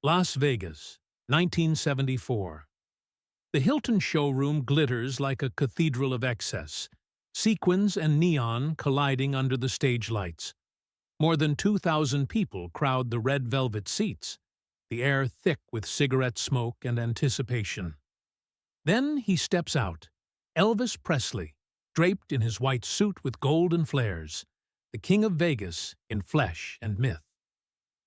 Las Vegas, 1974. The Hilton showroom glitters like a cathedral of excess, sequins and neon colliding under the stage lights. More than 2,000 people crowd the red velvet seats, the air thick with cigarette smoke and anticipation. Then he steps out, Elvis Presley, draped in his white suit with golden flares, the king of Vegas in flesh and myth.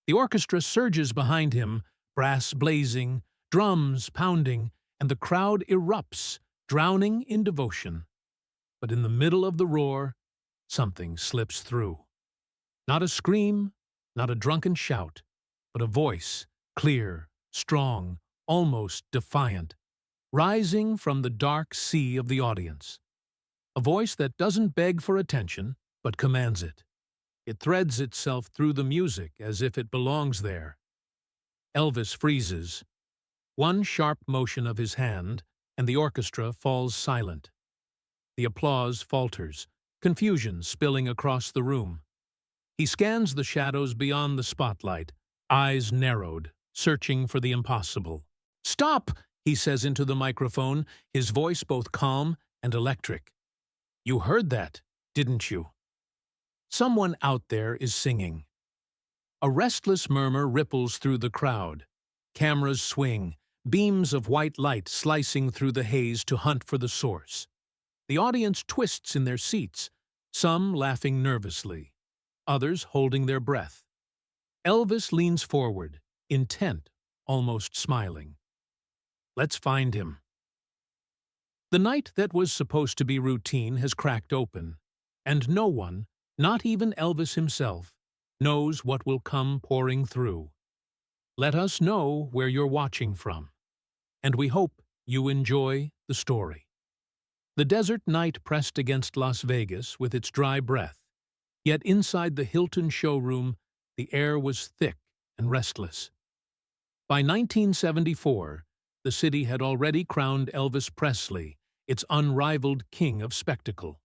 The orchestra surges behind him, brass blazing, drums pounding, and the crowd erupts, drowning in devotion. But in the middle of the roar, something slips through. Not a scream, not a drunken shout, but a voice, clear, strong, almost defiant, rising from the dark sea of the audience. A voice that doesn't beg for attention, but commands it. It threads itself through the music as if it belongs there. Elvis freezes. One sharp motion of his hand, and the orchestra falls silent. The applause falters, confusion spilling across the room. He scans the shadows beyond the spotlight, eyes narrowed, searching for the impossible. "Stop!" he says into the microphone, his voice both calm and electric. "You heard that, didn't you?" Someone out there is singing. A restless murmur ripples through the crowd. Cameras swing, beams of white light slicing through the haze to hunt for the source. The audience twists in their seats, some laughing nervously, others holding their breath. Elvis leans forward, intent, almost smiling. Let's find him. The night that was supposed to be routine has cracked open, and no one, not even Elvis himself, knows what will come pouring through. Let us know where you're watching from, and we hope you enjoy the story. The desert night pressed against Las Vegas with its dry breath, yet inside the Hilton showroom the air was thick and restless. By 1974, the city had already crowned Elvis Presley its unrivaled king of spectacle.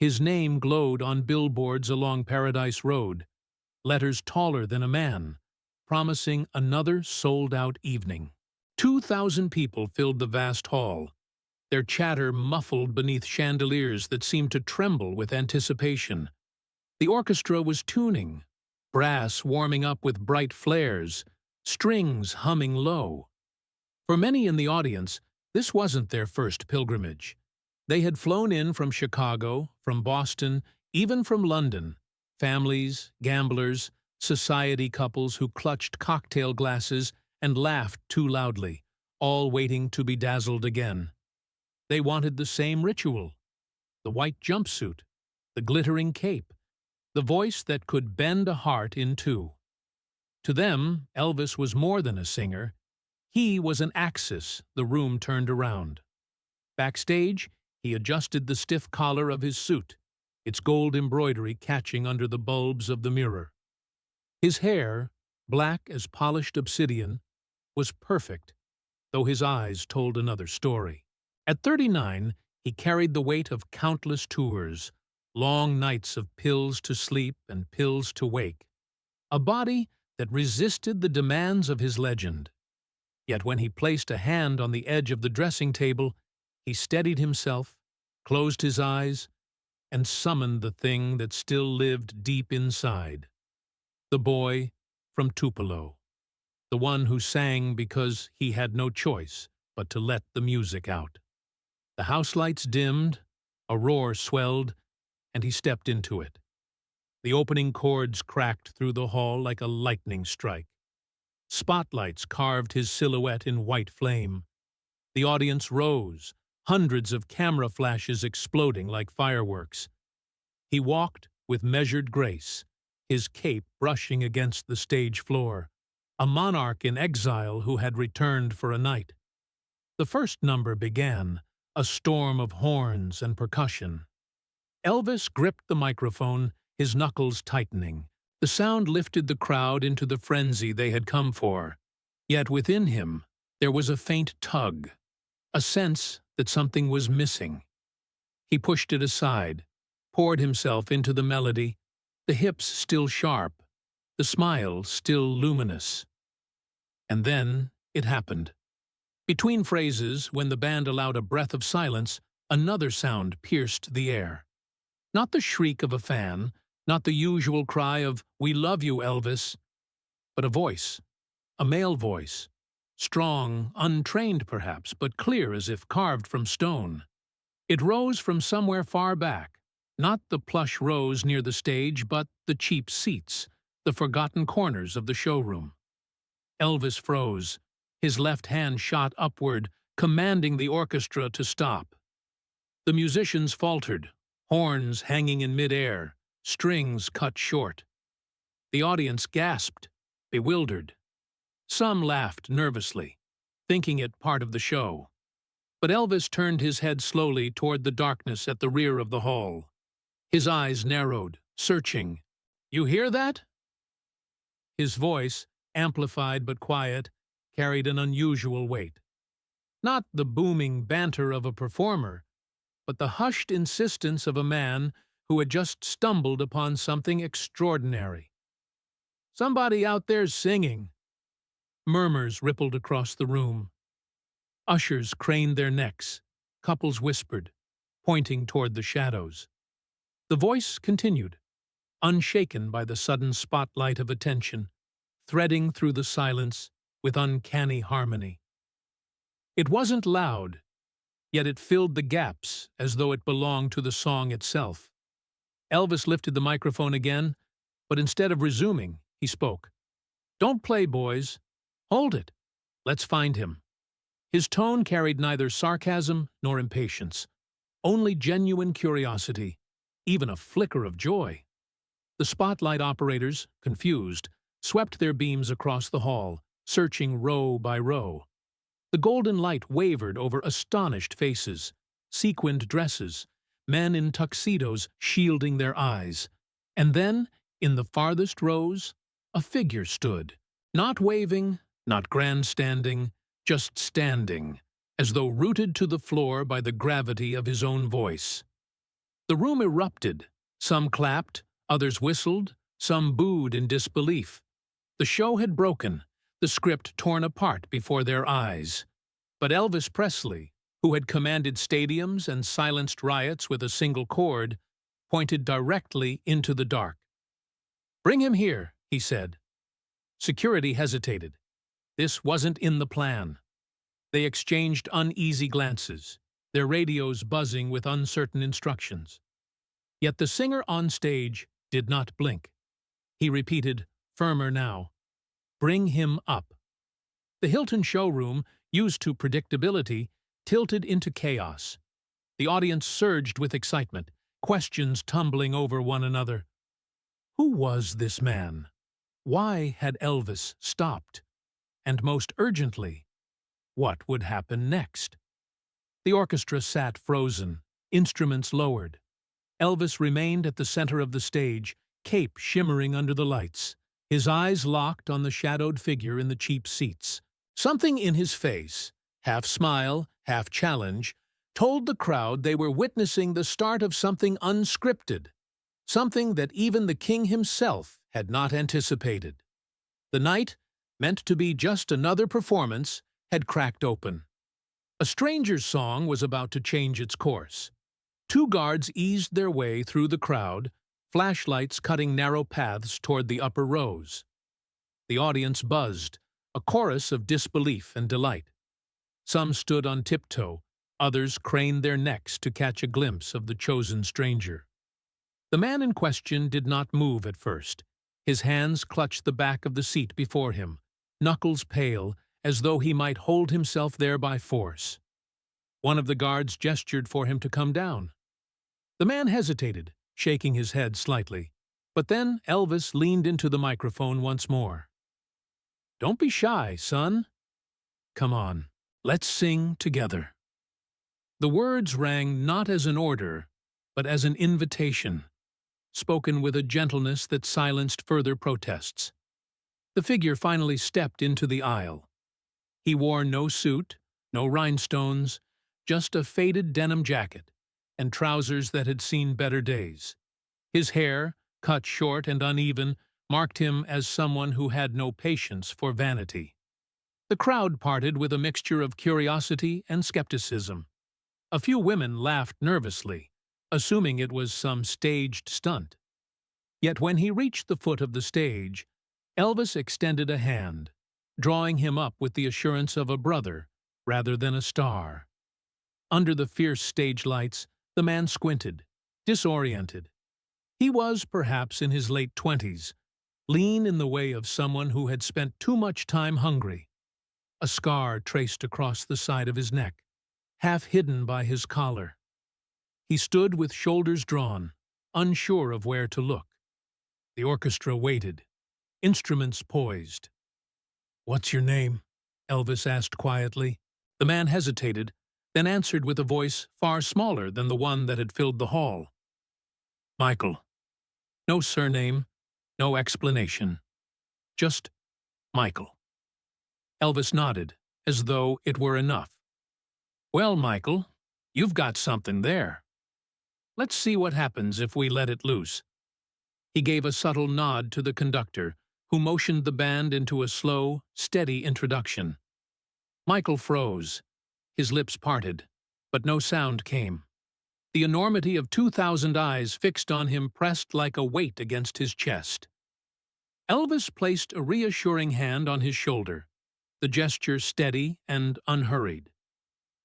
His name glowed on billboards along Paradise Road, letters taller than a man, promising another sold-out evening. 2,000 people filled the vast hall, their chatter muffled beneath chandeliers that seemed to tremble with anticipation. The orchestra was tuning, brass warming up with bright flares, strings humming low. For many in the audience, this wasn't their first pilgrimage. They had flown in from Chicago, from Boston, even from London, families, gamblers, society couples who clutched cocktail glasses and laughed too loudly, all waiting to be dazzled again. They wanted the same ritual, the white jumpsuit, the glittering cape, the voice that could bend a heart in two. To them, Elvis was more than a singer. He was an axis the room turned around. Backstage, he adjusted the stiff collar of his suit, its gold embroidery catching under the bulbs of the mirror. His hair, black as polished obsidian, was perfect, though his eyes told another story. At 39, he carried the weight of countless tours, long nights of pills to sleep and pills to wake, a body that resisted the demands of his legend. Yet when he placed a hand on the edge of the dressing table, he steadied himself, closed his eyes, and summoned the thing that still lived deep inside. The boy from Tupelo, the one who sang because he had no choice but to let the music out. The house lights dimmed, a roar swelled, and he stepped into it. The opening chords cracked through the hall like a lightning strike. Spotlights carved his silhouette in white flame. The audience rose, hundreds of camera flashes exploding like fireworks. He walked with measured grace, his cape brushing against the stage floor, a monarch in exile who had returned for a night. The first number began, a storm of horns and percussion. Elvis gripped the microphone, his knuckles tightening. The sound lifted the crowd into the frenzy they had come for. Yet within him, there was a faint tug, a sense that something was missing. He pushed it aside, poured himself into the melody, the hips still sharp, the smile still luminous. And then it happened. Between phrases, when the band allowed a breath of silence, another sound pierced the air. Not the shriek of a fan, not the usual cry of, "We love you, Elvis," but a voice, a male voice, strong, untrained perhaps, but clear as if carved from stone. It rose from somewhere far back, not the plush rows near the stage, but the cheap seats, the forgotten corners of the showroom. Elvis froze. His left hand shot upward, commanding the orchestra to stop. The musicians faltered, horns hanging in midair, strings cut short. The audience gasped, bewildered. Some laughed nervously, thinking it part of the show. But Elvis turned his head slowly toward the darkness at the rear of the hall. His eyes narrowed, searching. "You hear that?" His voice, amplified but quiet, carried an unusual weight. Not the booming banter of a performer, but the hushed insistence of a man who had just stumbled upon something extraordinary. "Somebody out there's singing." Murmurs rippled across the room. Ushers craned their necks. Couples whispered, pointing toward the shadows. The voice continued, unshaken by the sudden spotlight of attention, threading through the silence with uncanny harmony. It wasn't loud, yet it filled the gaps as though it belonged to the song itself. Elvis lifted the microphone again, but instead of resuming, he spoke. "Don't play, boys. Hold it. Let's find him." His tone carried neither sarcasm nor impatience, only genuine curiosity, even a flicker of joy. The spotlight operators, confused, swept their beams across the hall, searching row by row. The golden light wavered over astonished faces, sequined dresses, men in tuxedos shielding their eyes. And then, in the farthest rows, a figure stood, not waving, not grandstanding, just standing, as though rooted to the floor by the gravity of his own voice. The room erupted. Some clapped, others whistled, some booed in disbelief. The show had broken, the script torn apart before their eyes. But Elvis Presley, who had commanded stadiums and silenced riots with a single chord, pointed directly into the dark. "Bring him here," he said. Security hesitated. This wasn't in the plan. They exchanged uneasy glances, their radios buzzing with uncertain instructions. Yet the singer on stage did not blink. He repeated, firmer now, "Bring him up." The Hilton showroom, used to predictability, tilted into chaos. The audience surged with excitement, questions tumbling over one another. Who was this man? Why had Elvis stopped? And most urgently, what would happen next? The orchestra sat frozen, instruments lowered. Elvis remained at the center of the stage, cape shimmering under the lights, his eyes locked on the shadowed figure in the cheap seats. Something in his face, half smile, half challenge, told the crowd they were witnessing the start of something unscripted, something that even the king himself had not anticipated. The night, meant to be just another performance, had cracked open. A stranger's song was about to change its course. Two guards eased their way through the crowd, flashlights cutting narrow paths toward the upper rows. The audience buzzed, a chorus of disbelief and delight. Some stood on tiptoe, others craned their necks to catch a glimpse of the chosen stranger. The man in question did not move at first. His hands clutched the back of the seat before him, knuckles pale, as though he might hold himself there by force. One of the guards gestured for him to come down. The man hesitated, shaking his head slightly. But then Elvis leaned into the microphone once more. "Don't be shy, son. Come on, let's sing together." The words rang not as an order, but as an invitation, spoken with a gentleness that silenced further protests. The figure finally stepped into the aisle. He wore no suit, no rhinestones, just a faded denim jacket and trousers that had seen better days. His hair, cut short and uneven, marked him as someone who had no patience for vanity. The crowd parted with a mixture of curiosity and skepticism. A few women laughed nervously, assuming it was some staged stunt. Yet when he reached the foot of the stage, Elvis extended a hand, drawing him up with the assurance of a brother rather than a star. Under the fierce stage lights, the man squinted, disoriented. He was perhaps in his late 20s, lean in the way of someone who had spent too much time hungry. A scar traced across the side of his neck, half hidden by his collar. He stood with shoulders drawn, unsure of where to look. The orchestra waited, instruments poised. "What's your name?" Elvis asked quietly. The man hesitated, then answered with a voice far smaller than the one that had filled the hall. "Michael." No surname, no explanation. Just Michael. Elvis nodded, as though it were enough. "Well, Michael, you've got something there. Let's see what happens if we let it loose." He gave a subtle nod to the conductor, who motioned the band into a slow, steady introduction. Michael froze. His lips parted, but no sound came. The enormity of 2,000 eyes fixed on him pressed like a weight against his chest. Elvis placed a reassuring hand on his shoulder, the gesture steady and unhurried.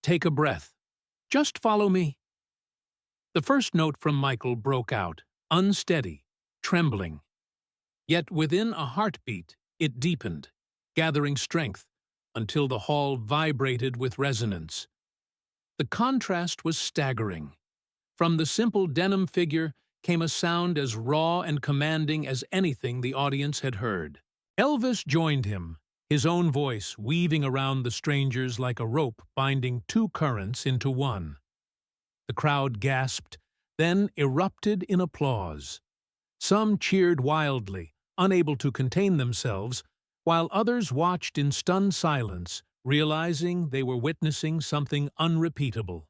"Take a breath. Just follow me." The first note from Michael broke out, unsteady, trembling. Yet within a heartbeat, it deepened, gathering strength, until the hall vibrated with resonance. The contrast was staggering. From the simple denim figure came a sound as raw and commanding as anything the audience had heard. Elvis joined him, his own voice weaving around the strangers like a rope binding two currents into one. The crowd gasped, then erupted in applause. Some cheered wildly, unable to contain themselves, while others watched in stunned silence, realizing they were witnessing something unrepeatable.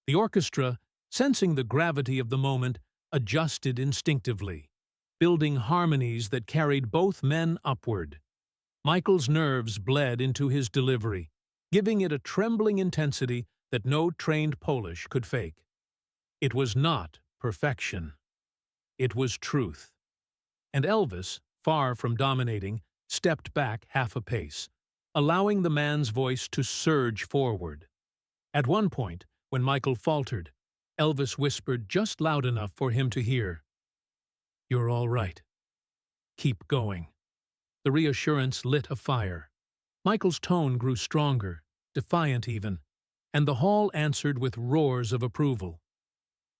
The orchestra, sensing the gravity of the moment, adjusted instinctively, building harmonies that carried both men upward. Michael's nerves bled into his delivery, giving it a trembling intensity that no trained Polish could fake. It was not perfection. It was truth. And Elvis, far from dominating, stepped back half a pace, allowing the man's voice to surge forward. At one point, when Michael faltered, Elvis whispered just loud enough for him to hear, "You're all right. Keep going." The reassurance lit a fire. Michael's tone grew stronger, defiant even, and the hall answered with roars of approval.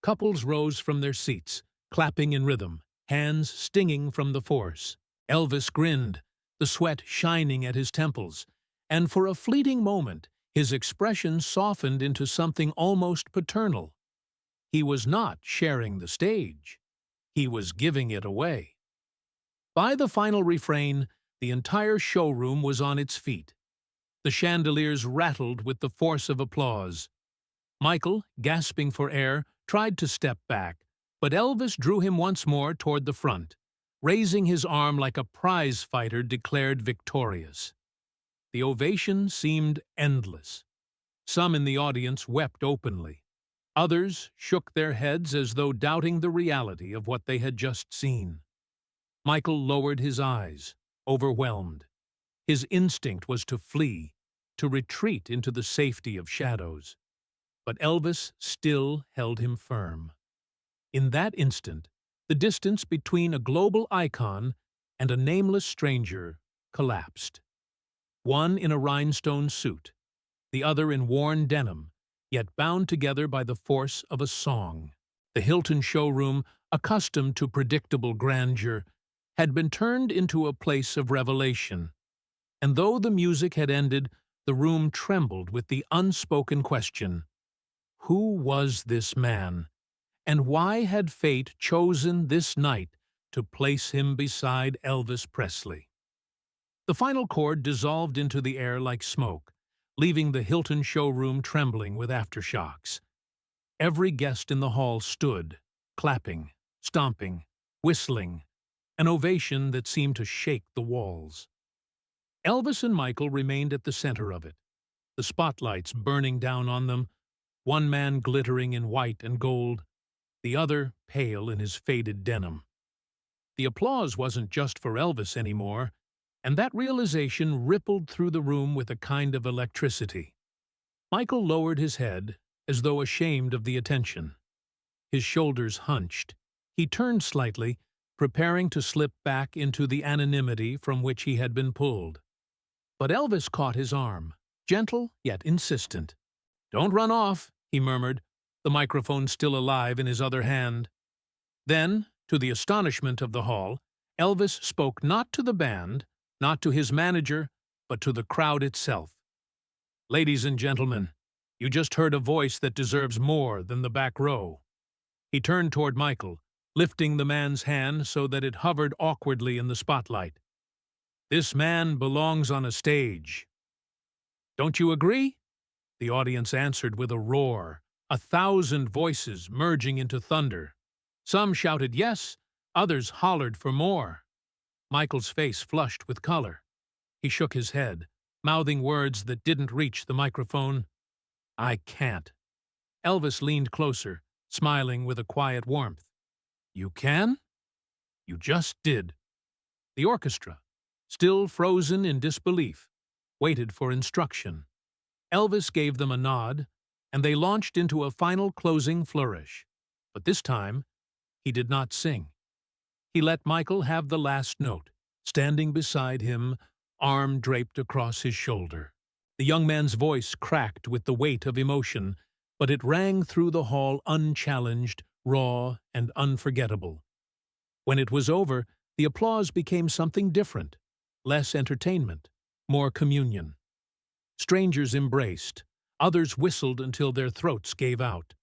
Couples rose from their seats, clapping in rhythm, hands stinging from the force. Elvis grinned, the sweat shining at his temples, and for a fleeting moment his expression softened into something almost paternal. He was not sharing the stage. He was giving it away. By the final refrain, the entire showroom was on its feet. The chandeliers rattled with the force of applause. Michael, gasping for air, tried to step back, but Elvis drew him once more toward the front, raising his arm like a prize fighter declared victorious. The ovation seemed endless. Some in the audience wept openly. Others shook their heads as though doubting the reality of what they had just seen. Michael lowered his eyes, overwhelmed. His instinct was to flee, to retreat into the safety of shadows. But Elvis still held him firm. In that instant, the distance between a global icon and a nameless stranger collapsed. One in a rhinestone suit, the other in worn denim, yet bound together by the force of a song. The Hilton showroom, accustomed to predictable grandeur, had been turned into a place of revelation. And though the music had ended, the room trembled with the unspoken question, who was this man? And why had fate chosen this night to place him beside Elvis Presley? The final chord dissolved into the air like smoke, leaving the Hilton showroom trembling with aftershocks. Every guest in the hall stood, clapping, stomping, whistling, an ovation that seemed to shake the walls. Elvis and Michael remained at the center of it, the spotlights burning down on them, one man glittering in white and gold, the other pale in his faded denim. The applause wasn't just for Elvis anymore, and that realization rippled through the room with a kind of electricity. Michael lowered his head, as though ashamed of the attention. His shoulders hunched. He turned slightly, preparing to slip back into the anonymity from which he had been pulled. But Elvis caught his arm, gentle yet insistent. "Don't run off," he murmured, the microphone still alive in his other hand. Then, to the astonishment of the hall, Elvis spoke not to the band, not to his manager, but to the crowd itself. "Ladies and gentlemen, you just heard a voice that deserves more than the back row." He turned toward Michael, lifting the man's hand so that it hovered awkwardly in the spotlight. "This man belongs on a stage. Don't you agree?" The audience answered with a roar, 1,000 voices merging into thunder. Some shouted yes, others hollered for more. Michael's face flushed with color. He shook his head, mouthing words that didn't reach the microphone. "I can't." Elvis leaned closer, smiling with a quiet warmth. "You can? You just did." The orchestra, still frozen in disbelief, waited for instruction. Elvis gave them a nod, and they launched into a final closing flourish. But this time, he did not sing. He let Michael have the last note, standing beside him, arm draped across his shoulder. The young man's voice cracked with the weight of emotion, but it rang through the hall unchallenged, raw, and unforgettable. When it was over, the applause became something different, less entertainment, more communion. Strangers embraced, others whistled until their throats gave out.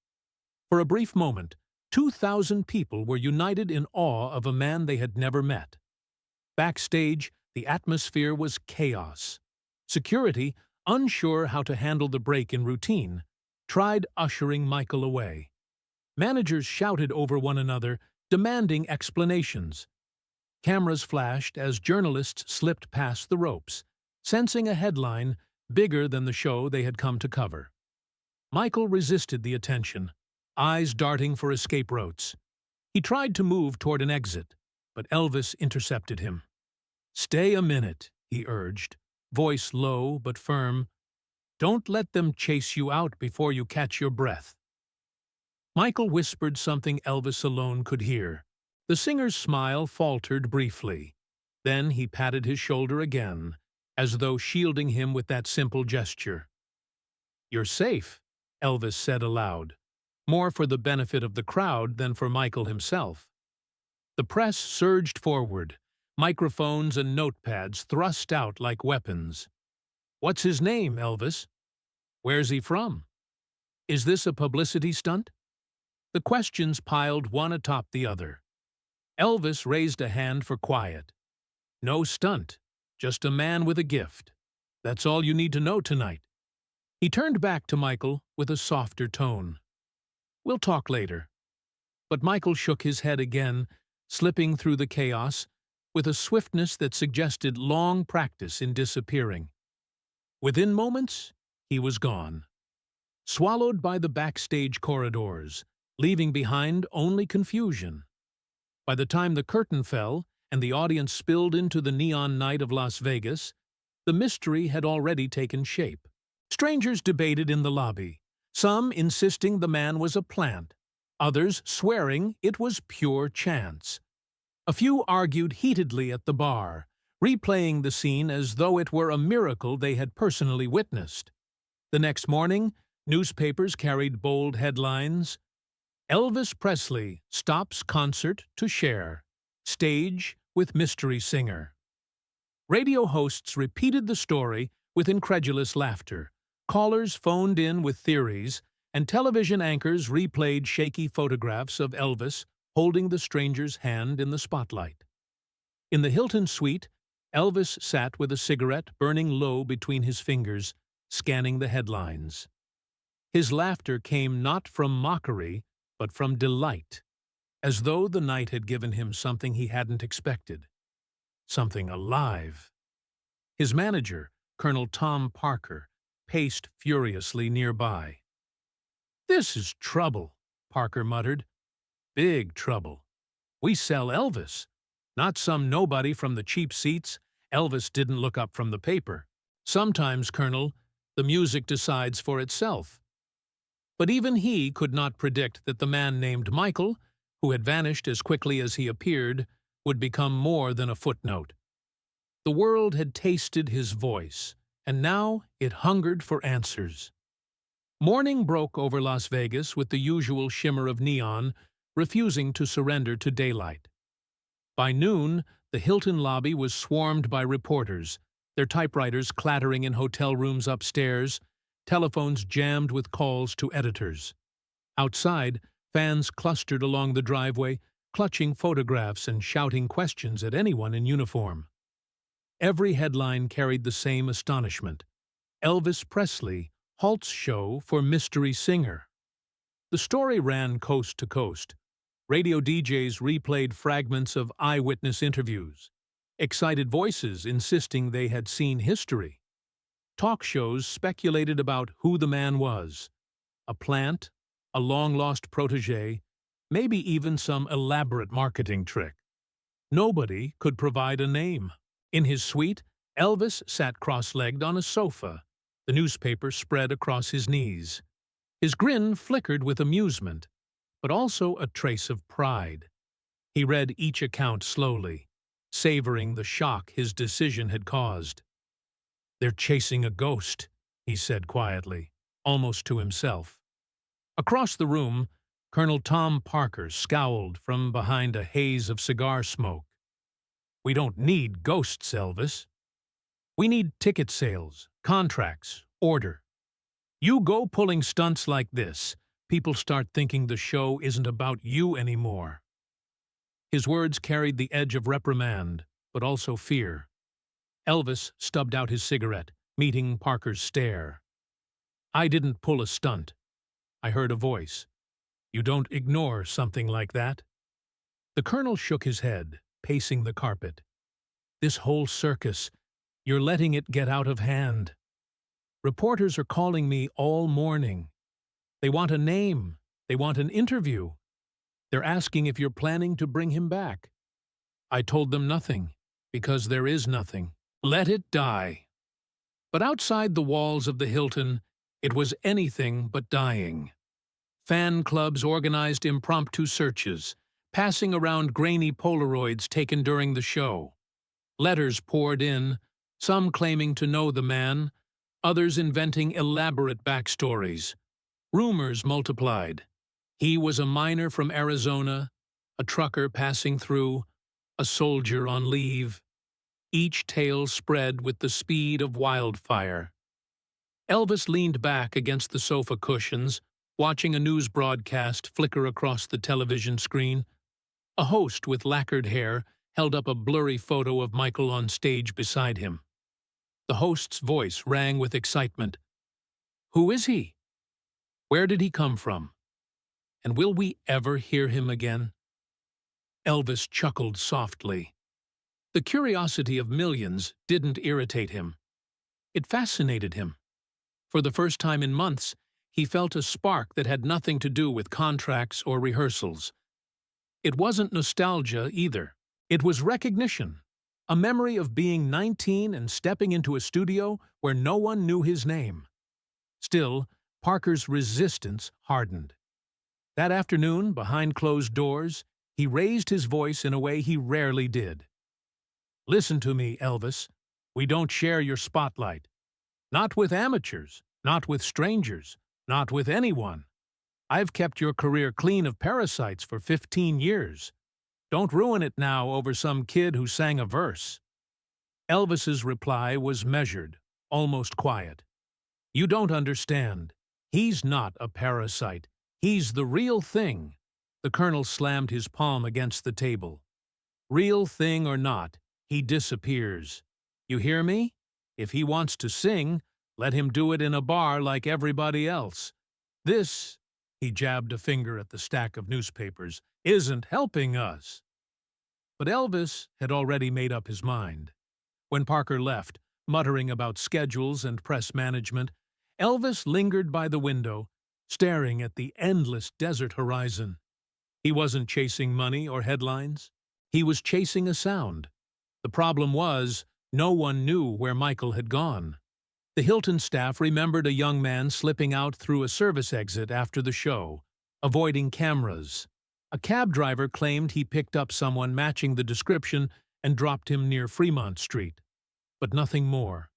For a brief moment, 2,000 people were united in awe of a man they had never met. Backstage, the atmosphere was chaos. Security, unsure how to handle the break in routine, tried ushering Michael away. Managers shouted over one another, demanding explanations. Cameras flashed as journalists slipped past the ropes, sensing a headline bigger than the show they had come to cover. Michael resisted the attention, eyes darting for escape routes. He tried to move toward an exit, but Elvis intercepted him. "Stay a minute," he urged, voice low but firm. "Don't let them chase you out before you catch your breath." Michael whispered something Elvis alone could hear. The singer's smile faltered briefly. Then he patted his shoulder again, as though shielding him with that simple gesture. "You're safe," Elvis said aloud, more for the benefit of the crowd than for Michael himself. The press surged forward, microphones and notepads thrust out like weapons. "What's his name, Elvis? Where's he from? Is this a publicity stunt?" The questions piled one atop the other. Elvis raised a hand for quiet. "No stunt, just a man with a gift. That's all you need to know tonight." He turned back to Michael with a softer tone. "We'll talk later." But Michael shook his head again, slipping through the chaos with a swiftness that suggested long practice in disappearing. Within moments, he was gone, swallowed by the backstage corridors, leaving behind only confusion. By the time the curtain fell and the audience spilled into the neon night of Las Vegas, the mystery had already taken shape. Strangers debated in the lobby, some insisting the man was a plant, others swearing it was pure chance. A few argued heatedly at the bar, replaying the scene as though it were a miracle they had personally witnessed. The next morning, newspapers carried bold headlines: "Elvis Presley stops concert to share. Stage with mystery singer." Radio hosts repeated the story with incredulous laughter. Callers phoned in with theories, and television anchors replayed shaky photographs of Elvis holding the stranger's hand in the spotlight. In the Hilton suite, Elvis sat with a cigarette burning low between his fingers, scanning the headlines. His laughter came not from mockery, but from delight, as though the night had given him something he hadn't expected. Something alive. His manager, Colonel Tom Parker, paced furiously nearby. "This is trouble," Parker muttered. "Big trouble. We sell Elvis, not some nobody from the cheap seats." Elvis didn't look up from the paper. "Sometimes, Colonel, the music decides for itself." But even he could not predict that the man named Michael, who had vanished as quickly as he appeared, would become more than a footnote. The world had tasted his voice, and now it hungered for answers. Morning broke over Las Vegas with the usual shimmer of neon, refusing to surrender to daylight. By noon, the Hilton lobby was swarmed by reporters, their typewriters clattering in hotel rooms upstairs, telephones jammed with calls to editors. Outside, fans clustered along the driveway, clutching photographs and shouting questions at anyone in uniform. Every headline carried the same astonishment. Elvis Presley halts show for mystery singer. The story ran coast to coast. Radio DJs replayed fragments of eyewitness interviews, excited voices insisting they had seen history. Talk shows speculated about who the man was. A plant, a long-lost protege, maybe even some elaborate marketing trick. Nobody could provide a name. In his suite, Elvis sat cross-legged on a sofa, the newspaper spread across his knees. His grin flickered with amusement, but also a trace of pride. He read each account slowly, savoring the shock his decision had caused. "They're chasing a ghost," he said quietly, almost to himself. Across the room, Colonel Tom Parker scowled from behind a haze of cigar smoke. "We don't need ghosts, Elvis. We need ticket sales, contracts, order. You go pulling stunts like this, people start thinking the show isn't about you anymore." His words carried the edge of reprimand, but also fear. Elvis stubbed out his cigarette, meeting Parker's stare. "I didn't pull a stunt." I heard a voice. "You don't ignore something like that." The colonel shook his head, pacing the carpet. "This whole circus, you're letting it get out of hand. Reporters are calling me all morning. They want a name. They want an interview. They're asking if you're planning to bring him back." I told them nothing, because there is nothing. Let it die. But outside the walls of the Hilton, it was anything but dying. Fan clubs organized impromptu searches, passing around grainy Polaroids taken during the show. Letters poured in, some claiming to know the man, others inventing elaborate backstories. Rumors multiplied. He was a miner from Arizona, a trucker passing through, a soldier on leave. Each tale spread with the speed of wildfire. Elvis leaned back against the sofa cushions, watching a news broadcast flicker across the television screen. A host with lacquered hair held up a blurry photo of Michael on stage beside him. The host's voice rang with excitement. "Who is he? Where did he come from? And will we ever hear him again?" Elvis chuckled softly. The curiosity of millions didn't irritate him. It fascinated him. For the first time in months, he felt a spark that had nothing to do with contracts or rehearsals. It wasn't nostalgia either. It was recognition, a memory of being 19 and stepping into a studio where no one knew his name. Still, Parker's resistance hardened. That afternoon, behind closed doors, he raised his voice in a way he rarely did. "Listen to me, Elvis. We don't share your spotlight. Not with amateurs, not with strangers, not with anyone. I've kept your career clean of parasites for 15 years. Don't ruin it now over some kid who sang a verse." Elvis's reply was measured, almost quiet. "You don't understand. He's not a parasite. He's the real thing." The colonel slammed his palm against the table. "Real thing or not, he disappears. You hear me? If he wants to sing, let him do it in a bar like everybody else. This," he jabbed a finger at the stack of newspapers, "isn't helping us." But Elvis had already made up his mind. When Parker left, Muttering about schedules and press management, Elvis lingered by the window, staring at the endless desert horizon. He wasn't chasing money or headlines. He was chasing a sound. The problem was, no one knew where Michael had gone. The Hilton staff remembered a young man slipping out through a service exit after the show, avoiding cameras. A cab driver claimed he picked up someone matching the description and dropped him near Fremont Street. But nothing more.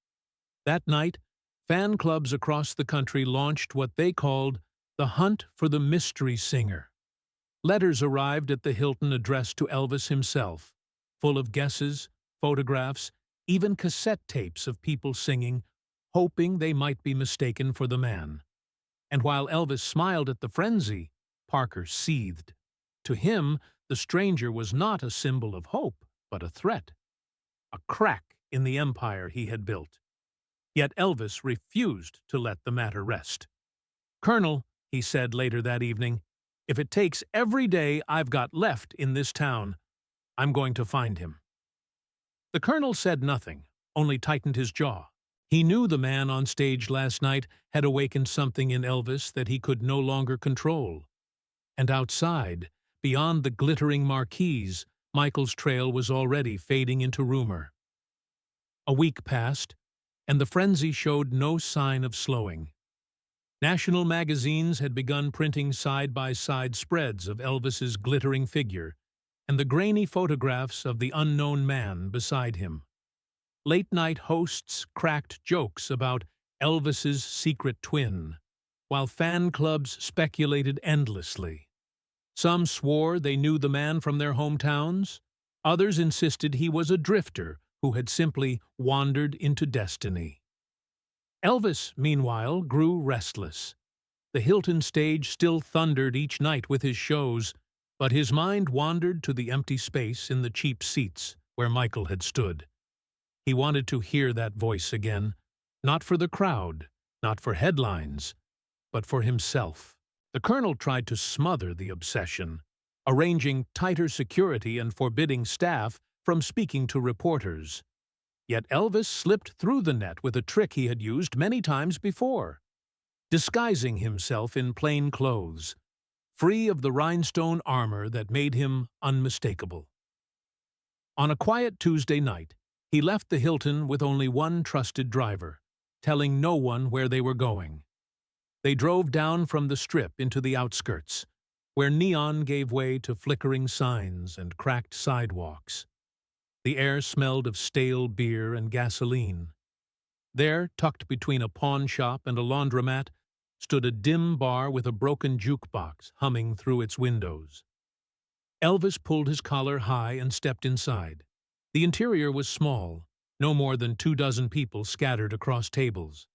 That night, fan clubs across the country launched what they called the Hunt for the Mystery Singer. Letters arrived at the Hilton addressed to Elvis himself, full of guesses, photographs, even cassette tapes of people singing, hoping they might be mistaken for the man. And while Elvis smiled at the frenzy, Parker seethed. To him, the stranger was not a symbol of hope, but a threat. A crack in the empire he had built. Yet Elvis refused to let the matter rest. "Colonel," he said later that evening, "if it takes every day I've got left in this town, I'm going to find him." The colonel said nothing, only tightened his jaw. He knew the man on stage last night had awakened something in Elvis that he could no longer control. And outside, beyond the glittering marquees, Michael's trail was already fading into rumor. A week passed, and the frenzy showed no sign of slowing. National magazines had begun printing side-by-side spreads of Elvis's glittering figure and the grainy photographs of the unknown man beside him. Late-night hosts cracked jokes about Elvis's secret twin, while fan clubs speculated endlessly. Some swore they knew the man from their hometowns. Others insisted he was a drifter who had simply wandered into destiny. Elvis, meanwhile, grew restless. The Hilton stage still thundered each night with his shows, but his mind wandered to the empty space in the cheap seats where Michael had stood. He wanted to hear that voice again, not for the crowd, not for headlines, but for himself. The colonel tried to smother the obsession, arranging tighter security and forbidding staff from speaking to reporters. Yet Elvis slipped through the net with a trick he had used many times before, disguising himself in plain clothes, free of the rhinestone armor that made him unmistakable. On a quiet Tuesday night, he left the Hilton with only one trusted driver, telling no one where they were going. They drove down from the Strip into the outskirts, where neon gave way to flickering signs and cracked sidewalks. The air smelled of stale beer and gasoline. There, tucked between a pawn shop and a laundromat, stood a dim bar with a broken jukebox humming through its windows. Elvis pulled his collar high and stepped inside. The interior was small, no more than 24 people scattered across tables.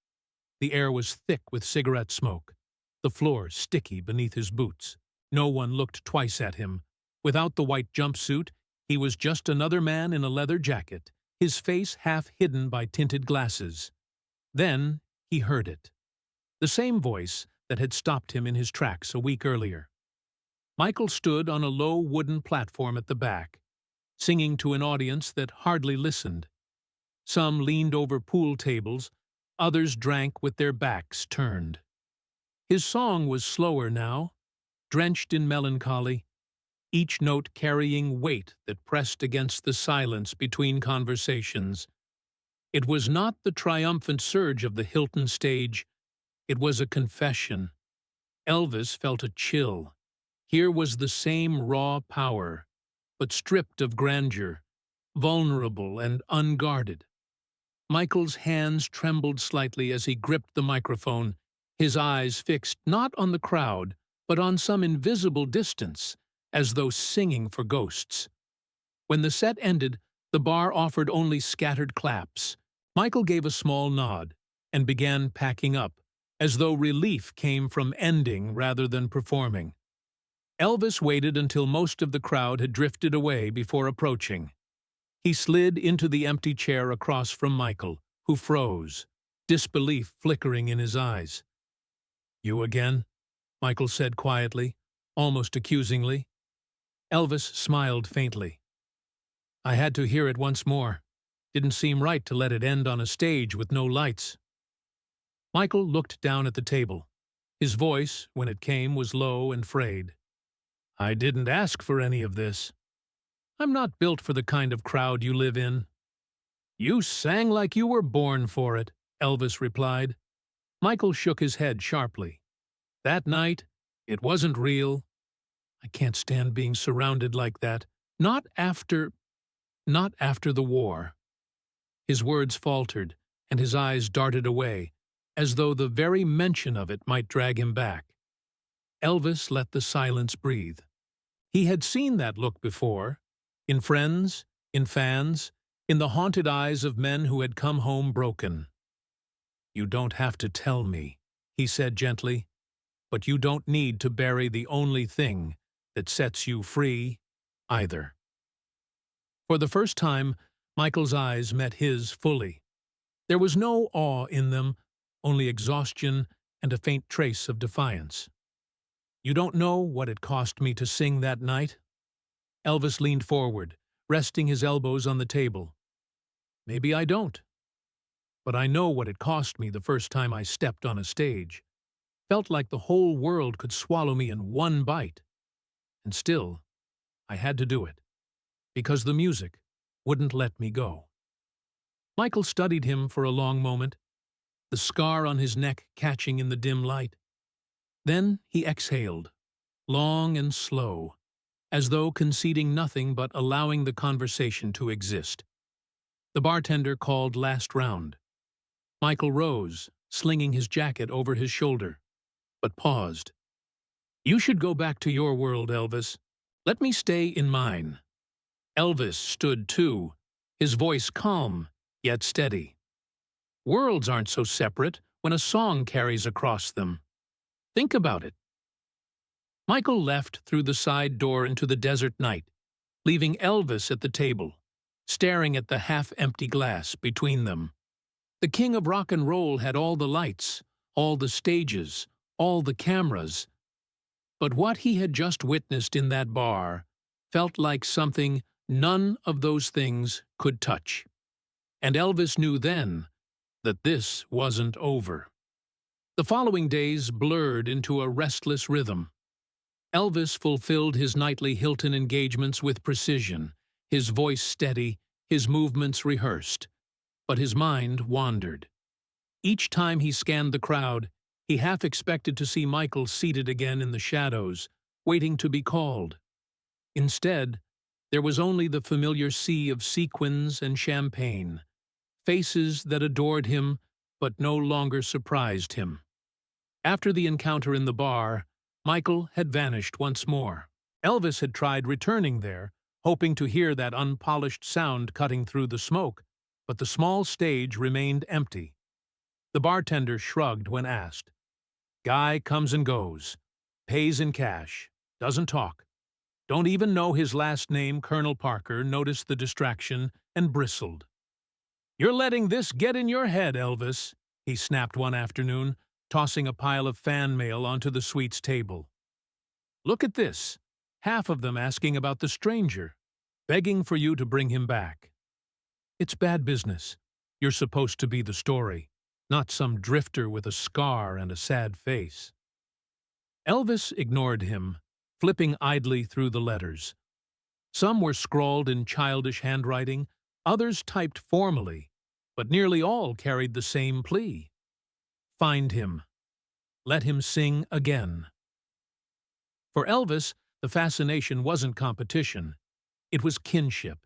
The air was thick with cigarette smoke, the floor sticky beneath his boots. No one looked twice at him. Without the white jumpsuit, he was just another man in a leather jacket, his face half hidden by tinted glasses. Then he heard it. The same voice that had stopped him in his tracks a week earlier. Michael stood on a low wooden platform at the back, singing to an audience that hardly listened. Some leaned over pool tables, others drank with their backs turned. His song was slower now, drenched in melancholy, each note carrying weight that pressed against the silence between conversations. It was not the triumphant surge of the Hilton stage. It was a confession. Elvis felt a chill. Here was the same raw power, but stripped of grandeur, vulnerable and unguarded. Michael's hands trembled slightly as he gripped the microphone, his eyes fixed not on the crowd, but on some invisible distance, as though singing for ghosts. When the set ended, the bar offered only scattered claps. Michael gave a small nod and began packing up, as though relief came from ending rather than performing. Elvis waited until most of the crowd had drifted away before approaching. He slid into the empty chair across from Michael, who froze, disbelief flickering in his eyes. "You again?" Michael said quietly, almost accusingly. Elvis smiled faintly. "I had to hear it once more. Didn't seem right to let it end on a stage with no lights. Michael looked down at the table. His voice, when it came, was low and frayed. I didn't ask for any of this. I'm not built for the kind of crowd you live in. You sang like you were born for it, Elvis replied. Michael shook his head sharply. That night, it wasn't real. I can't stand being surrounded like that. Not after the war. His words faltered, and his eyes darted away, as though the very mention of it might drag him back. Elvis let the silence breathe. He had seen that look before, in friends, in fans, in the haunted eyes of men who had come home broken. You don't have to tell me, he said gently, but you don't need to bury the only thing that sets you free, either. For the first time, Michael's eyes met his fully. There was no awe in them, only exhaustion and a faint trace of defiance. You don't know what it cost me to sing that night? Elvis leaned forward, resting his elbows on the table. Maybe I don't. But I know what it cost me the first time I stepped on a stage. Felt like the whole world could swallow me in one bite. And still, I had to do it. Because the music wouldn't let me go. Michael studied him for a long moment, the scar on his neck catching in the dim light. Then he exhaled, long and slow, as though conceding nothing but allowing the conversation to exist. The bartender called last round. Michael rose, slinging his jacket over his shoulder, but paused. You should go back to your world, Elvis. Let me stay in mine. Elvis stood too, his voice calm, yet steady. Worlds aren't so separate when a song carries across them. Think about it. Michael left through the side door into the desert night, leaving Elvis at the table, staring at the half-empty glass between them. The king of rock and roll had all the lights, all the stages, all the cameras. But what he had just witnessed in that bar felt like something none of those things could touch. And Elvis knew then that this wasn't over. The following days blurred into a restless rhythm. Elvis fulfilled his nightly Hilton engagements with precision, his voice steady, his movements rehearsed. But his mind wandered. Each time he scanned the crowd, he half expected to see Michael seated again in the shadows, waiting to be called. Instead, there was only the familiar sea of sequins and champagne, faces that adored him but no longer surprised him. After the encounter in the bar, Michael had vanished once more. Elvis had tried returning there, hoping to hear that unpolished sound cutting through the smoke, but the small stage remained empty. The bartender shrugged when asked. Guy comes and goes, pays in cash, doesn't talk. Don't even know his last name. Colonel Parker noticed the distraction and bristled. You're letting this get in your head, Elvis, he snapped one afternoon, tossing a pile of fan mail onto the suite's table. Look at this, half of them asking about the stranger, begging for you to bring him back. It's bad business. You're supposed to be the story, not some drifter with a scar and a sad face. Elvis ignored him, flipping idly through the letters. Some were scrawled in childish handwriting, others typed formally, but nearly all carried the same plea. Find him. Let him sing again. For Elvis, the fascination wasn't competition. It was kinship.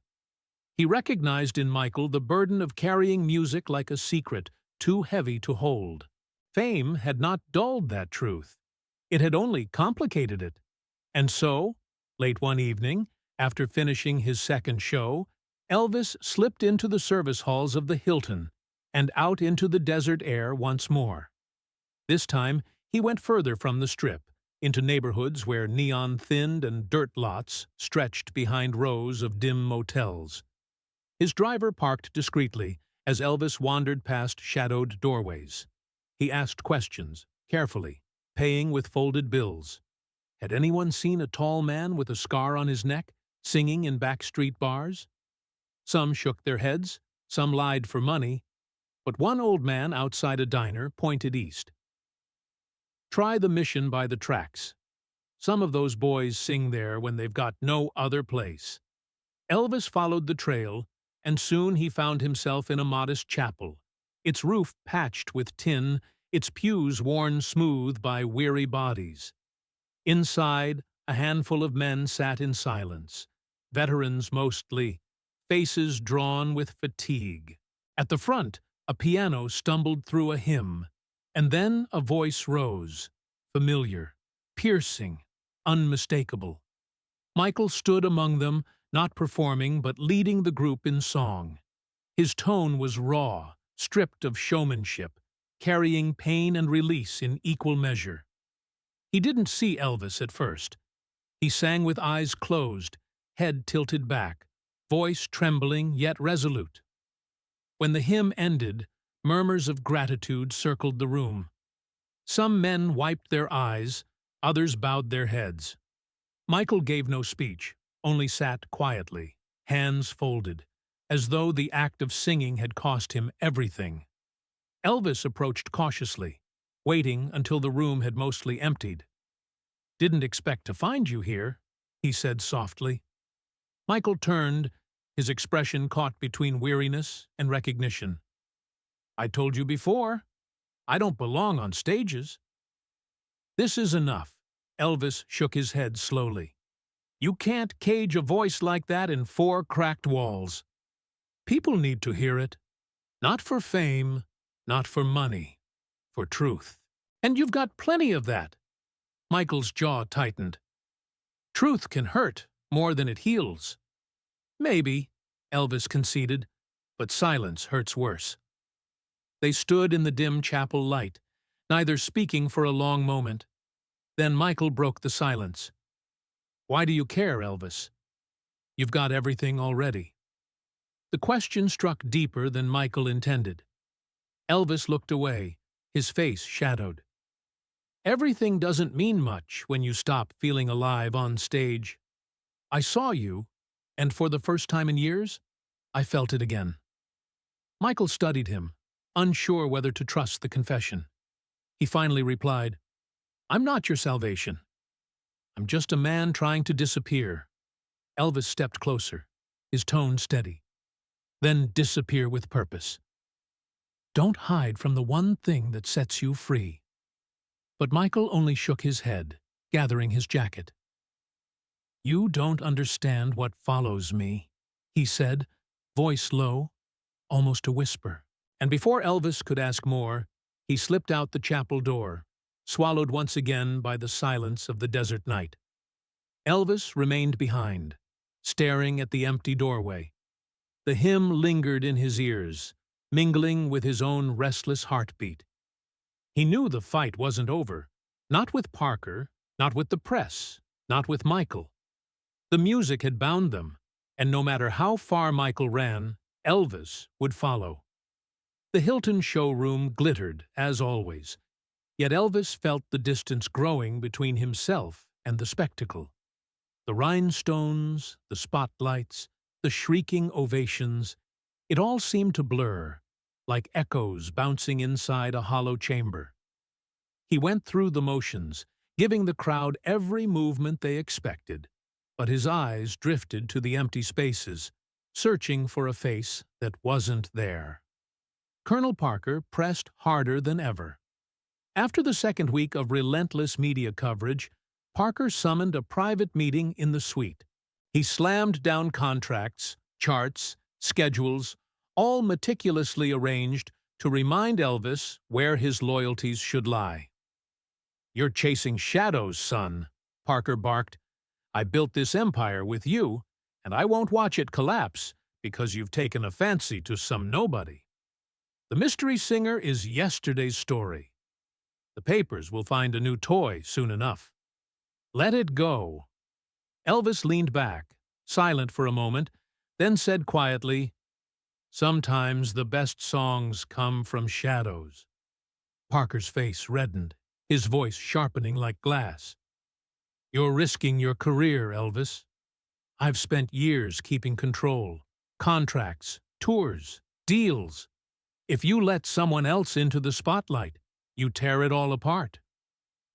He recognized in Michael the burden of carrying music like a secret, too heavy to hold. Fame had not dulled that truth. It had only complicated it. And so, late one evening, after finishing his second show, Elvis slipped into the service halls of the Hilton and out into the desert air once more. This time, he went further from the Strip, into neighborhoods where neon-thinned and dirt lots stretched behind rows of dim motels. His driver parked discreetly as Elvis wandered past shadowed doorways. He asked questions, carefully, paying with folded bills. Had anyone seen a tall man with a scar on his neck, singing in backstreet bars? Some shook their heads, Some lied for money, but one old man outside a diner pointed east. Try the mission by the tracks. Some of those boys sing there when they've got no other place. Elvis followed the trail, and soon he found himself in a modest chapel, its roof patched with tin, its pews worn smooth by weary bodies. Inside, a handful of men sat in silence, veterans mostly, faces drawn with fatigue. At the front, a piano stumbled through a hymn, and then a voice rose, familiar, piercing, unmistakable. Michael stood among them, not performing but leading the group in song. His tone was raw, stripped of showmanship, carrying pain and release in equal measure. He didn't see Elvis at first. He sang with eyes closed, head tilted back, voice trembling yet resolute. When the hymn ended, murmurs of gratitude circled the room. Some men wiped their eyes, others bowed their heads. Michael gave no speech, only sat quietly, hands folded, as though the act of singing had cost him everything. Elvis approached cautiously, waiting until the room had mostly emptied. "Didn't expect to find you here," he said softly. Michael turned, his expression caught between weariness and recognition. "I told you before, I don't belong on stages." "This is enough," Elvis shook his head slowly. "You can't cage a voice like that in four cracked walls. People need to hear it. Not for fame, not for money, for truth. And you've got plenty of that." Michael's jaw tightened. "Truth can hurt more than it heals." "Maybe," Elvis conceded, "but silence hurts worse." They stood in the dim chapel light, neither speaking for a long moment. Then Michael broke the silence. "Why do you care, Elvis? You've got everything already." The question struck deeper than Michael intended. Elvis looked away, his face shadowed. "Everything doesn't mean much when you stop feeling alive on stage. I saw you, and for the first time in years, I felt it again." Michael studied him, unsure whether to trust the confession. He finally replied, "I'm not your salvation. I'm just a man trying to disappear." Elvis stepped closer, his tone steady. "Then disappear with purpose. Don't hide from the one thing that sets you free." But Michael only shook his head, gathering his jacket. "You don't understand what follows me," he said, voice low, almost a whisper. And before Elvis could ask more, he slipped out the chapel door, swallowed once again by the silence of the desert night. Elvis remained behind, staring at the empty doorway. The hymn lingered in his ears, mingling with his own restless heartbeat. He knew the fight wasn't over, not with Parker, not with the press, not with Michael. The music had bound them, and no matter how far Michael ran, Elvis would follow. The Hilton showroom glittered, as always, yet Elvis felt the distance growing between himself and the spectacle. The rhinestones, the spotlights, the shrieking ovations, it all seemed to blur, like echoes bouncing inside a hollow chamber. He went through the motions, giving the crowd every movement they expected, but his eyes drifted to the empty spaces, searching for a face that wasn't there. Colonel Parker pressed harder than ever. After the second week of relentless media coverage, Parker summoned a private meeting in the suite. He slammed down contracts, charts, schedules, all meticulously arranged to remind Elvis where his loyalties should lie. "You're chasing shadows, son," Parker barked. "I built this empire with you, and I won't watch it collapse because you've taken a fancy to some nobody. The mystery singer is yesterday's story. The papers will find a new toy soon enough. Let it go." Elvis leaned back, silent for a moment, then said quietly, "Sometimes the best songs come from shadows." Parker's face reddened, his voice sharpening like glass. "You're risking your career, Elvis. I've spent years keeping control. Contracts, tours, Deals. If you let someone else into the spotlight, you tear it all apart.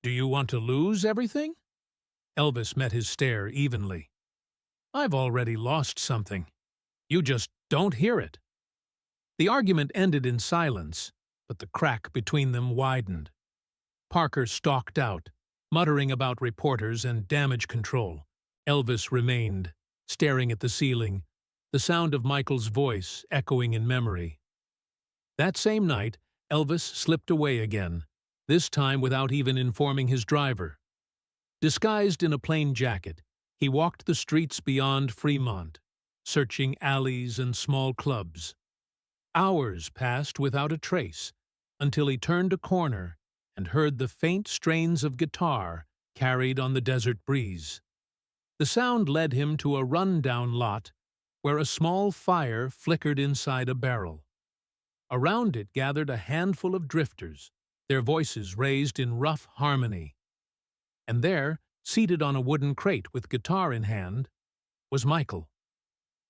Do you want to lose everything? Elvis met his stare evenly. I've already lost something. You just don't hear it. The argument ended in silence, but the crack between them widened. Parker stalked out, muttering about reporters and damage control. Elvis remained, staring at the ceiling, the sound of Michael's voice echoing in memory. That same night, Elvis slipped away again, this time without even informing his driver. Disguised in a plain jacket, he walked the streets beyond Fremont, searching alleys and small clubs. Hours passed without a trace, until he turned a corner and heard the faint strains of guitar carried on the desert breeze. The sound led him to a run-down lot where a small fire flickered inside a barrel. Around it gathered a handful of drifters, their voices raised in rough harmony. And there, seated on a wooden crate with guitar in hand, was Michael.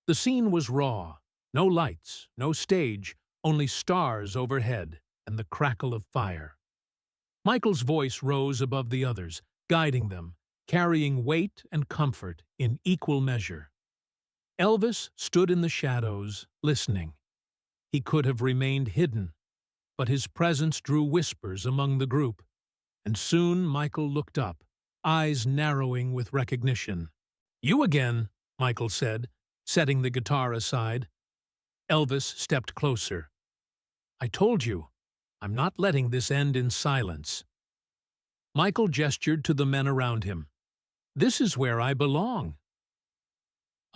The scene was raw. No lights, no stage, only stars overhead and the crackle of fire. Michael's voice rose above the others, guiding them, carrying weight and comfort in equal measure. Elvis stood in the shadows, listening. He could have remained hidden, but his presence drew whispers among the group, and soon Michael looked up, eyes narrowing with recognition. "You again," Michael said, setting the guitar aside. Elvis stepped closer. "I told you, I'm not letting this end in silence." Michael gestured to the men around him. "This is where I belong."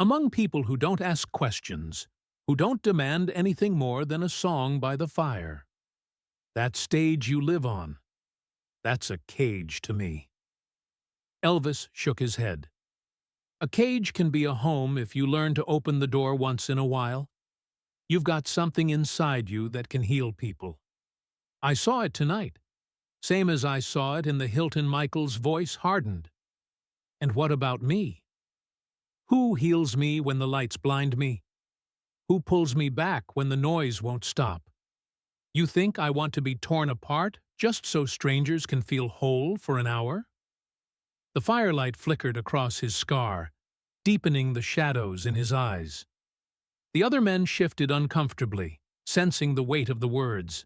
Among people who don't ask questions, who don't demand anything more than a song by the fire. That stage you live on, that's a cage to me. Elvis shook his head. A cage can be a home if you learn to open the door once in a while. You've got something inside you that can heal people. I saw it tonight, same as I saw it in the Hilton. Michael's voice hardened. And what about me? Who heals me when the lights blind me? Who pulls me back when the noise won't stop? You think I want to be torn apart just so strangers can feel whole for an hour? The firelight flickered across his scar, deepening the shadows in his eyes. The other men shifted uncomfortably, sensing the weight of the words.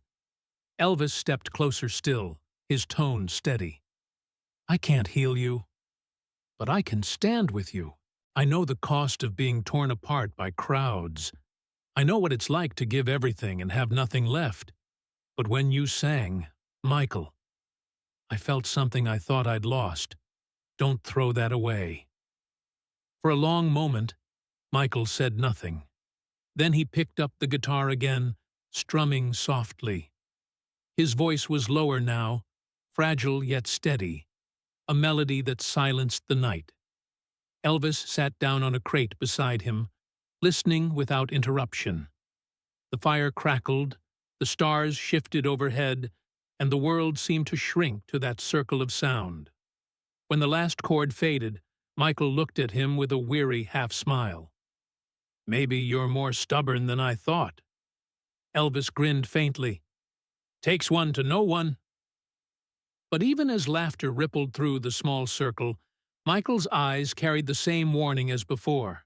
Elvis stepped closer still, his tone steady. "I can't heal you, but I can stand with you. I know the cost of being torn apart by crowds. I know what it's like to give everything and have nothing left. But when you sang, Michael, I felt something I thought I'd lost. Don't throw that away." For a long moment, Michael said nothing. Then he picked up the guitar again, strumming softly. His voice was lower now, fragile yet steady, a melody that silenced the night. Elvis sat down on a crate beside him, listening without interruption. The fire crackled, the stars shifted overhead, and the world seemed to shrink to that circle of sound. When the last chord faded, Michael looked at him with a weary half-smile. "Maybe you're more stubborn than I thought." Elvis grinned faintly. "Takes one to know one." But even as laughter rippled through the small circle, Michael's eyes carried the same warning as before.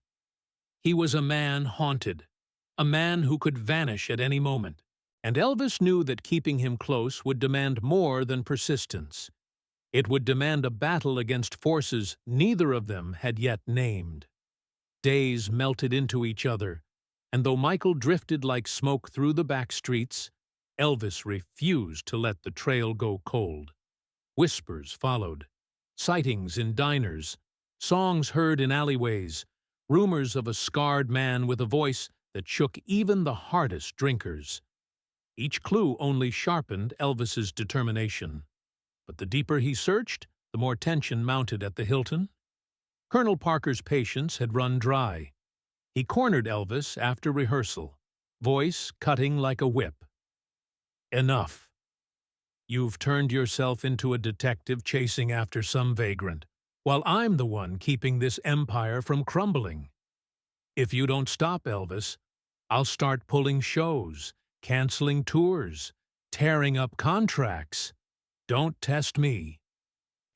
He was a man haunted, a man who could vanish at any moment, and Elvis knew that keeping him close would demand more than persistence. It would demand a battle against forces neither of them had yet named. Days melted into each other, and though Michael drifted like smoke through the back streets, Elvis refused to let the trail go cold. Whispers followed, sightings in diners, songs heard in alleyways, rumors of a scarred man with a voice that shook even the hardest drinkers. Each clue only sharpened Elvis's determination. But the deeper he searched, the more tension mounted at the Hilton. Colonel Parker's patience had run dry. He cornered Elvis after rehearsal, voice cutting like a whip. "Enough. You've turned yourself into a detective chasing after some vagrant, while I'm the one keeping this empire from crumbling. If you don't stop, Elvis, I'll start pulling shows, canceling tours, tearing up contracts. Don't test me."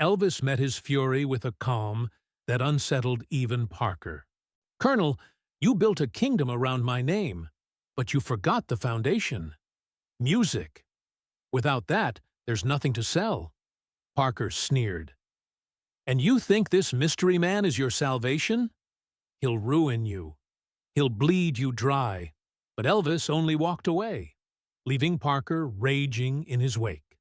Elvis met his fury with a calm that unsettled even Parker. "Colonel, you built a kingdom around my name, but you forgot the foundation. Music. Without that, there's nothing to sell." Parker sneered. "And you think this mystery man is your salvation? He'll ruin you. He'll bleed you dry." But Elvis only walked away, leaving Parker raging in his wake.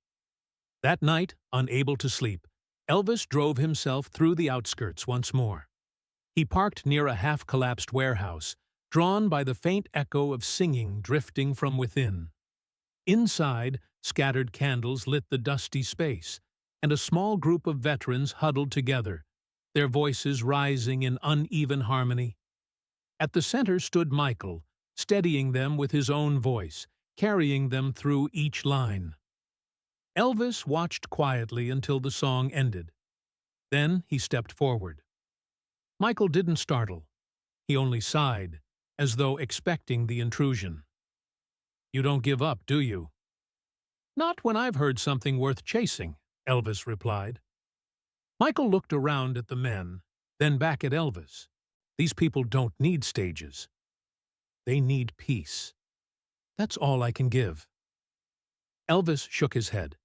That night, unable to sleep, Elvis drove himself through the outskirts once more. He parked near a half-collapsed warehouse, drawn by the faint echo of singing drifting from within. Inside, scattered candles lit the dusty space, and a small group of veterans huddled together, their voices rising in uneven harmony. At the center stood Michael, steadying them with his own voice, carrying them through each line. Elvis watched quietly until the song ended. Then he stepped forward. Michael didn't startle. He only sighed, as though expecting the intrusion. "You don't give up, do you?" "Not when I've heard something worth chasing," Elvis replied. Michael looked around at the men, then back at Elvis. "These people don't need stages. They need peace. That's all I can give." Elvis shook his head.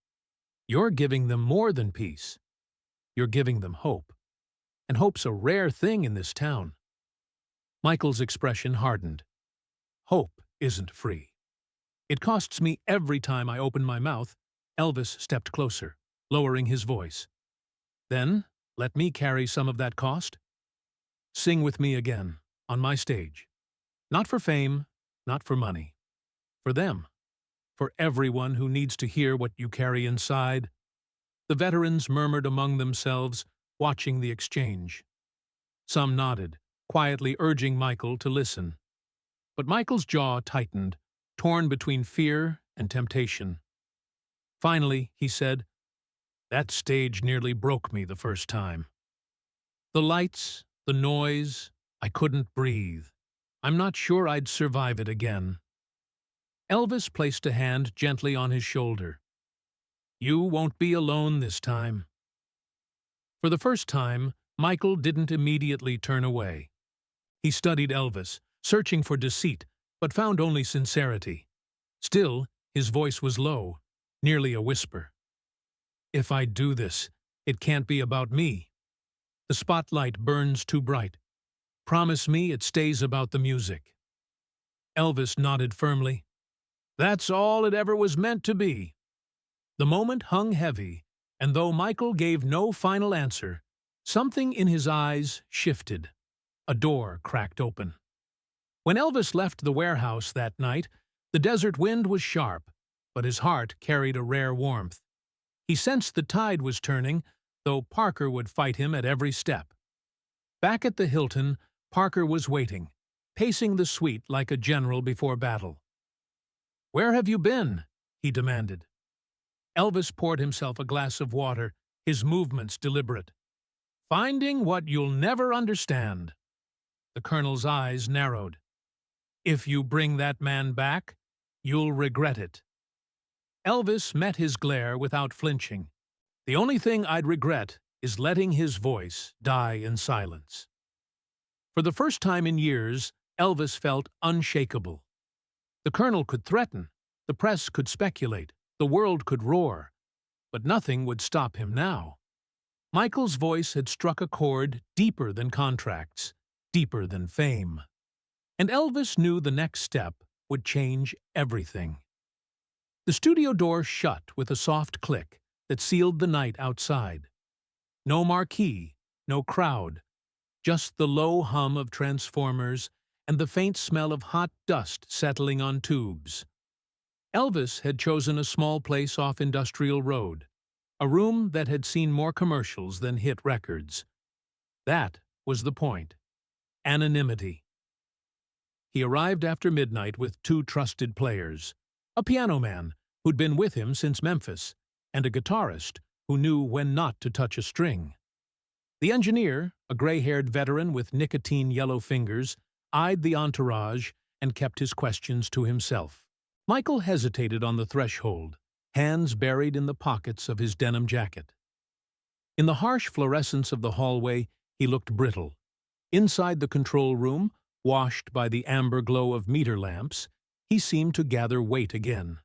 "You're giving them more than peace. You're giving them hope. And hope's a rare thing in this town." Michael's expression hardened. "Hope isn't free. It costs me every time I open my mouth." Elvis stepped closer, lowering his voice. "Then, let me carry some of that cost. Sing with me again, on my stage. Not for fame, not for money. For them. For everyone who needs to hear what you carry inside." The veterans murmured among themselves, watching the exchange. Some nodded, quietly urging Michael to listen. But Michael's jaw tightened, torn between fear and temptation. Finally, he said, "That stage nearly broke me the first time. The lights, the noise, I couldn't breathe. I'm not sure I'd survive it again." Elvis placed a hand gently on his shoulder. "You won't be alone this time." For the first time, Michael didn't immediately turn away. He studied Elvis, searching for deceit, but found only sincerity. Still, his voice was low, nearly a whisper. "If I do this, it can't be about me. The spotlight burns too bright. Promise me it stays about the music." Elvis nodded firmly. "That's all it ever was meant to be." The moment hung heavy, and though Michael gave no final answer, something in his eyes shifted. A door cracked open. When Elvis left the warehouse that night, the desert wind was sharp, but his heart carried a rare warmth. He sensed the tide was turning, though Parker would fight him at every step. Back at the Hilton, Parker was waiting, pacing the suite like a general before battle. "Where have you been?" he demanded. Elvis poured himself a glass of water, his movements deliberate. "Finding what you'll never understand." The colonel's eyes narrowed. "If you bring that man back, you'll regret it." Elvis met his glare without flinching. "The only thing I'd regret is letting his voice die in silence." For the first time in years, Elvis felt unshakable. The colonel could threaten, the press could speculate, the world could roar, but nothing would stop him now. Michael's voice had struck a chord deeper than contracts, deeper than fame. And Elvis knew the next step would change everything. The studio door shut with a soft click that sealed the night outside. No marquee, no crowd, just the low hum of transformers and the faint smell of hot dust settling on tubes. Elvis had chosen a small place off Industrial Road, a room that had seen more commercials than hit records. That was the point. Anonymity. He arrived after midnight with 2 trusted players, a piano man who'd been with him since Memphis, and a guitarist who knew when not to touch a string. The engineer, a gray-haired veteran with nicotine-yellow fingers, eyed the entourage and kept his questions to himself. Michael hesitated on the threshold, hands buried in the pockets of his denim jacket. In the harsh fluorescence of the hallway, he looked brittle. Inside the control room, washed by the amber glow of meter lamps, he seemed to gather weight again.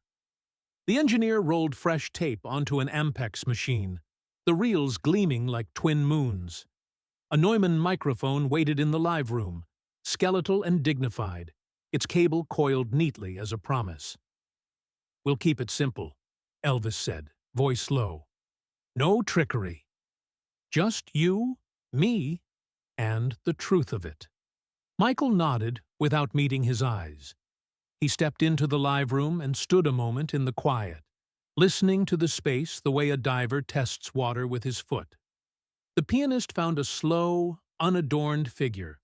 The engineer rolled fresh tape onto an Ampex machine, the reels gleaming like twin moons. A Neumann microphone waited in the live room, skeletal and dignified, its cable coiled neatly as a promise. "We'll keep it simple," Elvis said, voice low. "No trickery. Just you, me, and the truth of it." Michael nodded without meeting his eyes. He stepped into the live room and stood a moment in the quiet, listening to the space the way a diver tests water with his foot. The pianist found a slow, unadorned figure.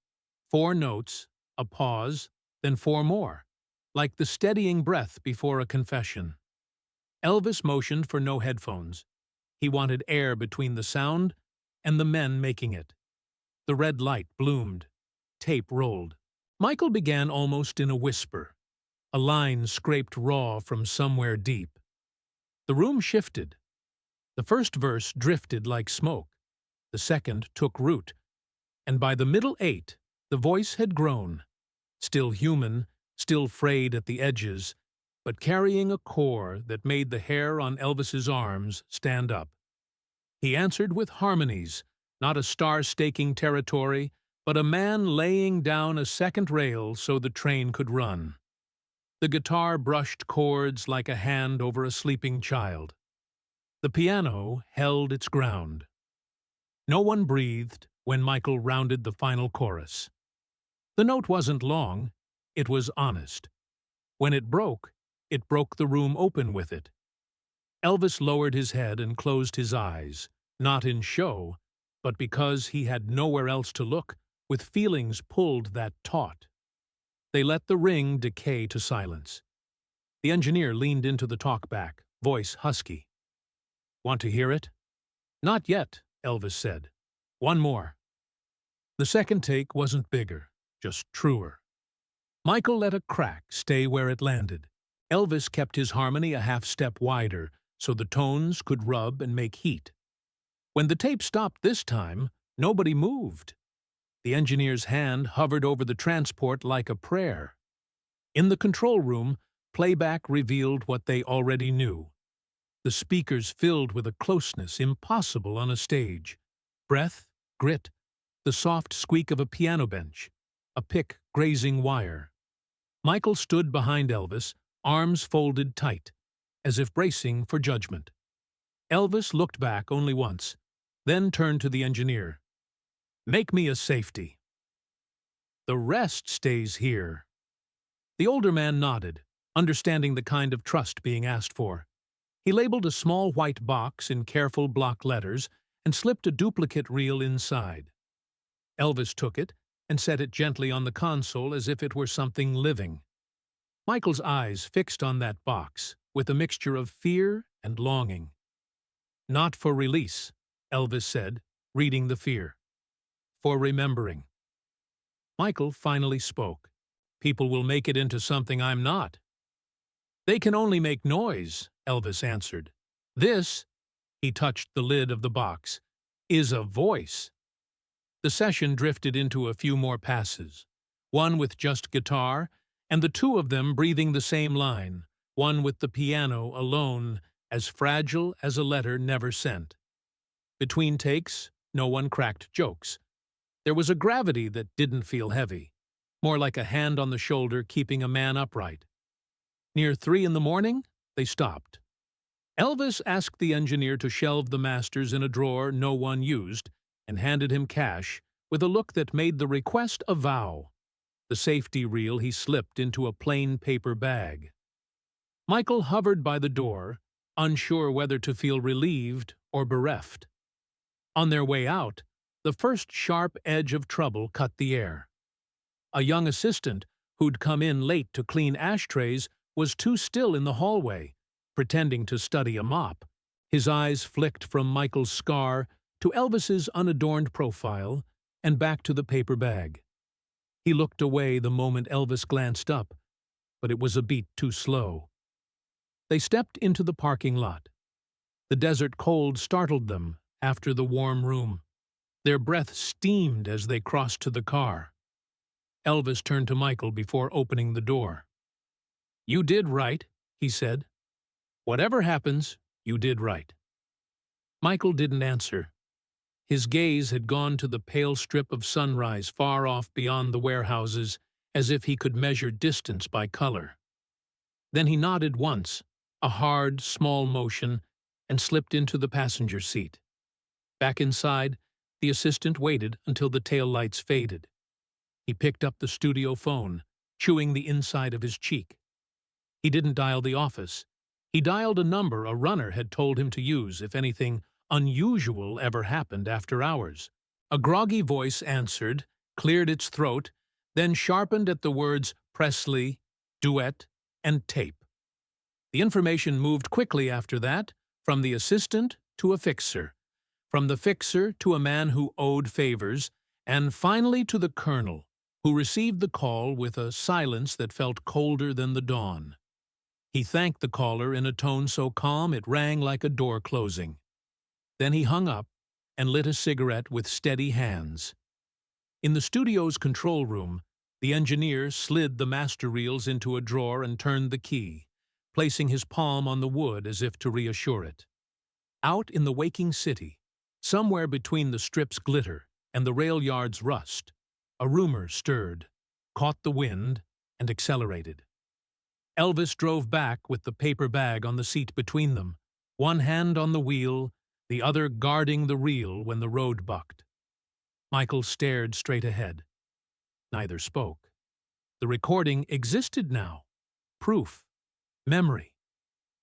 4 notes, a pause, then 4 more, like the steadying breath before a confession. Elvis motioned for no headphones. He wanted air between the sound and the men making it. The red light bloomed. Tape rolled. Michael began almost in a whisper. A line scraped raw from somewhere deep. The room shifted. The first verse drifted like smoke. The second took root. And by the middle 8, the voice had grown. Still human, still frayed at the edges, but carrying a core that made the hair on Elvis's arms stand up. He answered with harmonies, not a star-staking territory, but a man laying down a second rail so the train could run. The guitar brushed chords like a hand over a sleeping child. The piano held its ground. No one breathed when Michael rounded the final chorus. The note wasn't long, it was honest. When it broke the room open with it. Elvis lowered his head and closed his eyes, not in show, but because he had nowhere else to look, with feelings pulled that taut. They let the ring decay to silence. The engineer leaned into the talkback, voice husky. "Want to hear it?" "Not yet," Elvis said. "One more." The second take wasn't bigger, just truer. Michael let a crack stay where it landed. Elvis kept his harmony a half step wider, so the tones could rub and make heat. When the tape stopped this time, nobody moved. The engineer's hand hovered over the transport like a prayer. In the control room, playback revealed what they already knew. The speakers filled with a closeness impossible on a stage. Breath, grit, the soft squeak of a piano bench, a pick grazing wire. Michael stood behind Elvis, arms folded tight, as if bracing for judgment. Elvis looked back only once, then turned to the engineer. "Make me a safety." "The rest stays here." The older man nodded, understanding the kind of trust being asked for. He labeled a small white box in careful block letters and slipped a duplicate reel inside. Elvis took it and set it gently on the console as if it were something living. Michael's eyes fixed on that box, with a mixture of fear and longing. "Not for release," Elvis said, reading the fear. "For remembering." Michael finally spoke. "People will make it into something I'm not." "They can only make noise," Elvis answered. "This," he touched the lid of the box, "is a voice." The session drifted into a few more passes, one with just guitar, and the two of them breathing the same line, one with the piano alone, as fragile as a letter never sent. Between takes, no one cracked jokes. There was a gravity that didn't feel heavy, more like a hand on the shoulder keeping a man upright. Near 3 in the morning, they stopped. Elvis asked the engineer to shelve the masters in a drawer no one used and handed him cash with a look that made the request a vow. The safety reel he slipped into a plain paper bag. Michael hovered by the door, unsure whether to feel relieved or bereft. On their way out, the first sharp edge of trouble cut the air. A young assistant, who'd come in late to clean ashtrays, was too still in the hallway, pretending to study a mop. His eyes flicked from Michael's scar to Elvis's unadorned profile and back to the paper bag. He looked away the moment Elvis glanced up, but it was a beat too slow. They stepped into the parking lot. The desert cold startled them after the warm room. Their breath steamed as they crossed to the car. Elvis turned to Michael before opening the door. "You did right," he said. "Whatever happens, you did right." Michael didn't answer. His gaze had gone to the pale strip of sunrise far off beyond the warehouses, as if he could measure distance by color. Then he nodded once, a hard, small motion, and slipped into the passenger seat. Back inside, the assistant waited until the taillights faded. He picked up the studio phone, chewing the inside of his cheek. He didn't dial the office. He dialed a number a runner had told him to use if anything unusual ever happened after hours. A groggy voice answered, cleared its throat, then sharpened at the words Presley, duet, and tape. The information moved quickly after that, from the assistant to a fixer, from the fixer to a man who owed favors, and finally to the colonel, who received the call with a silence that felt colder than the dawn. He thanked the caller in a tone so calm it rang like a door closing. Then he hung up and lit a cigarette with steady hands. In the studio's control room, the engineer slid the master reels into a drawer and turned the key, placing his palm on the wood as if to reassure it. Out in the waking city, somewhere between the strip's glitter and the rail yard's rust, a rumor stirred, caught the wind, and accelerated. Elvis drove back with the paper bag on the seat between them, one hand on the wheel, the other guarding the reel when the road bucked. Michael stared straight ahead. Neither spoke. The recording existed now. Proof. Memory.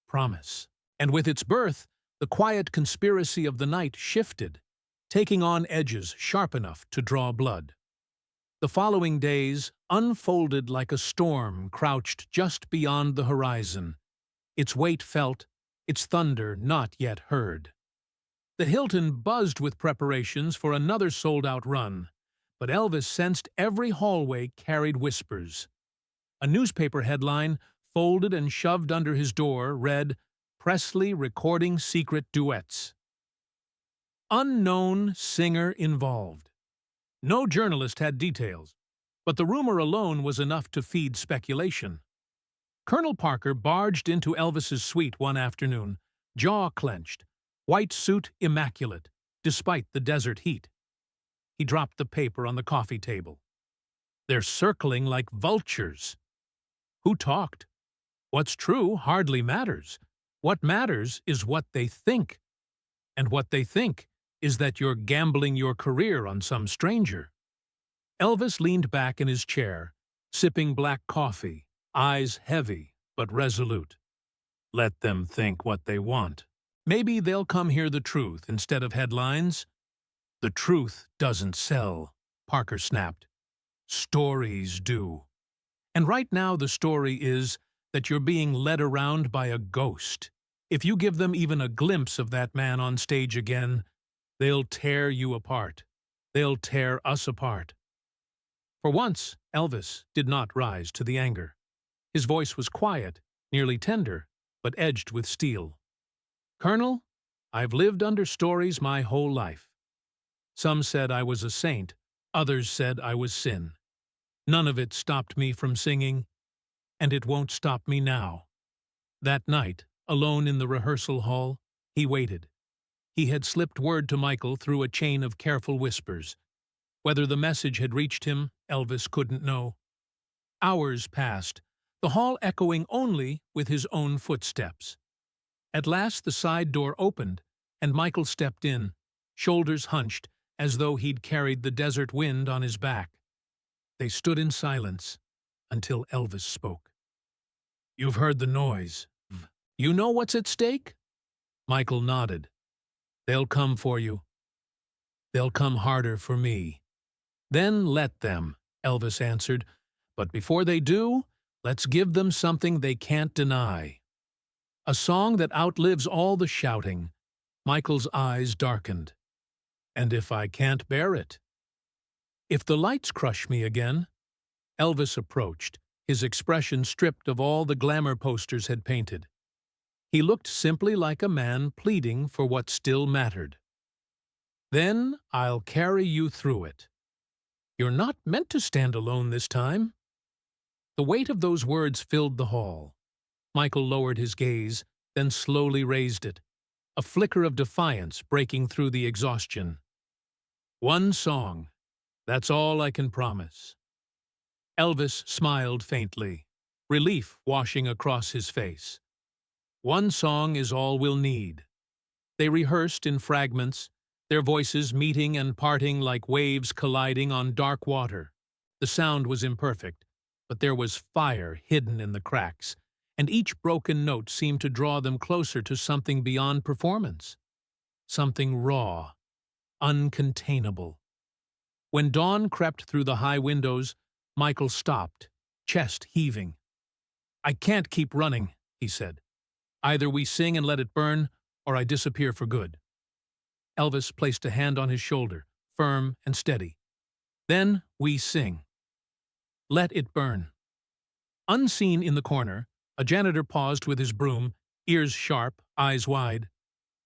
Promise. And with its birth, the quiet conspiracy of the night shifted, taking on edges sharp enough to draw blood. The following days unfolded like a storm crouched just beyond the horizon, its weight felt, its thunder not yet heard. The Hilton buzzed with preparations for another sold-out run, but Elvis sensed every hallway carried whispers. A newspaper headline, folded and shoved under his door, read, "Presley recording secret duets." Unknown singer involved. No journalist had details, but the rumor alone was enough to feed speculation. Colonel Parker barged into Elvis's suite one afternoon, jaw clenched, white suit immaculate, despite the desert heat. He dropped the paper on the coffee table. "They're circling like vultures." Who talked? What's true hardly matters. What matters is what they think. And what they think is that you're gambling your career on some stranger. Elvis leaned back in his chair, sipping black coffee, eyes heavy but resolute. Let them think what they want. Maybe they'll come hear the truth instead of headlines. The truth doesn't sell, Parker snapped. Stories do. And right now the story is that you're being led around by a ghost. If you give them even a glimpse of that man on stage again, they'll tear you apart. They'll tear us apart. For once, Elvis did not rise to the anger. His voice was quiet, nearly tender, but edged with steel. "Colonel, I've lived under stories my whole life. Some said I was a saint, others said I was sin. None of it stopped me from singing, and it won't stop me now." That night, alone in the rehearsal hall, he waited. He had slipped word to Michael through a chain of careful whispers. Whether the message had reached him, Elvis couldn't know. Hours passed, the hall echoing only with his own footsteps. At last the side door opened, and Michael stepped in, shoulders hunched, as though he'd carried the desert wind on his back. They stood in silence until Elvis spoke. "You've heard the noise. You know what's at stake?" Michael nodded. "They'll come for you. They'll come harder for me." "Then let them," Elvis answered. "But before they do, let's give them something they can't deny. A song that outlives all the shouting." Michael's eyes darkened. "And if I can't bear it? If the lights crush me again, Elvis approached, his expression stripped of all the glamour posters had painted. He looked simply like a man pleading for what still mattered. "Then I'll carry you through it. You're not meant to stand alone this time." The weight of those words filled the hall. Michael lowered his gaze, then slowly raised it, a flicker of defiance breaking through the exhaustion. "One song. That's all I can promise." Elvis smiled faintly, relief washing across his face. "One song is all we'll need." They rehearsed in fragments, their voices meeting and parting like waves colliding on dark water. The sound was imperfect, but there was fire hidden in the cracks, and each broken note seemed to draw them closer to something beyond performance. Something raw, uncontainable. When dawn crept through the high windows, Michael stopped, chest heaving. "I can't keep running," he said. "Either we sing and let it burn, or I disappear for good." Elvis placed a hand on his shoulder, firm and steady. "Then we sing. Let it burn." Unseen in the corner, a janitor paused with his broom, ears sharp, eyes wide.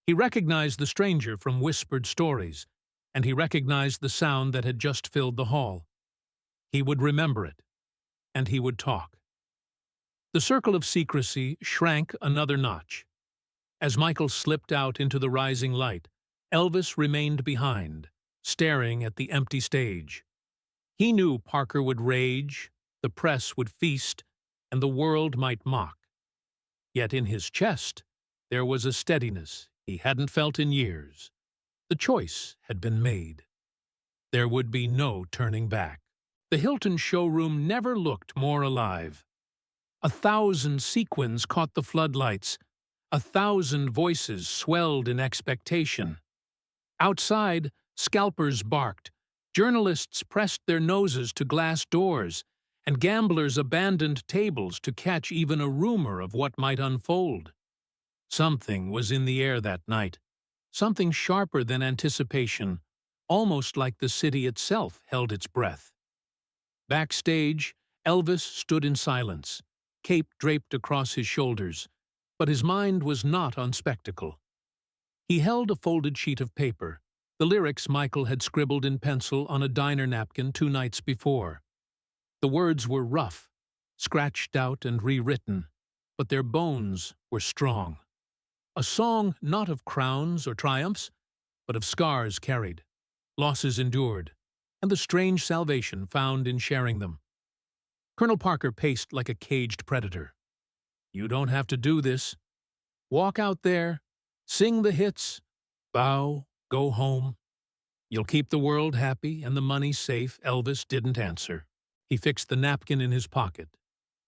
He recognized the stranger from whispered stories, and he recognized the sound that had just filled the hall. He would remember it, and he would talk. The circle of secrecy shrank another notch. As Michael slipped out into the rising light, Elvis remained behind, staring at the empty stage. He knew Parker would rage, the press would feast, and the world might mock. Yet in his chest, there was a steadiness he hadn't felt in years. The choice had been made. There would be no turning back. The Hilton showroom never looked more alive. 1,000 sequins caught the floodlights. 1,000 voices swelled in expectation. Outside, scalpers barked, journalists pressed their noses to glass doors, and gamblers abandoned tables to catch even a rumor of what might unfold. Something was in the air that night, something sharper than anticipation, almost like the city itself held its breath. Backstage, Elvis stood in silence, cape draped across his shoulders, but his mind was not on spectacle. He held a folded sheet of paper, the lyrics Michael had scribbled in pencil on a diner napkin 2 nights before. The words were rough, scratched out and rewritten, but their bones were strong. A song not of crowns or triumphs, but of scars carried, losses endured, and the strange salvation found in sharing them. Colonel Parker paced like a caged predator. "You don't have to do this. Walk out there, sing the hits, bow, go home. You'll keep the world happy and the money safe." Elvis didn't answer. He fixed the napkin in his pocket,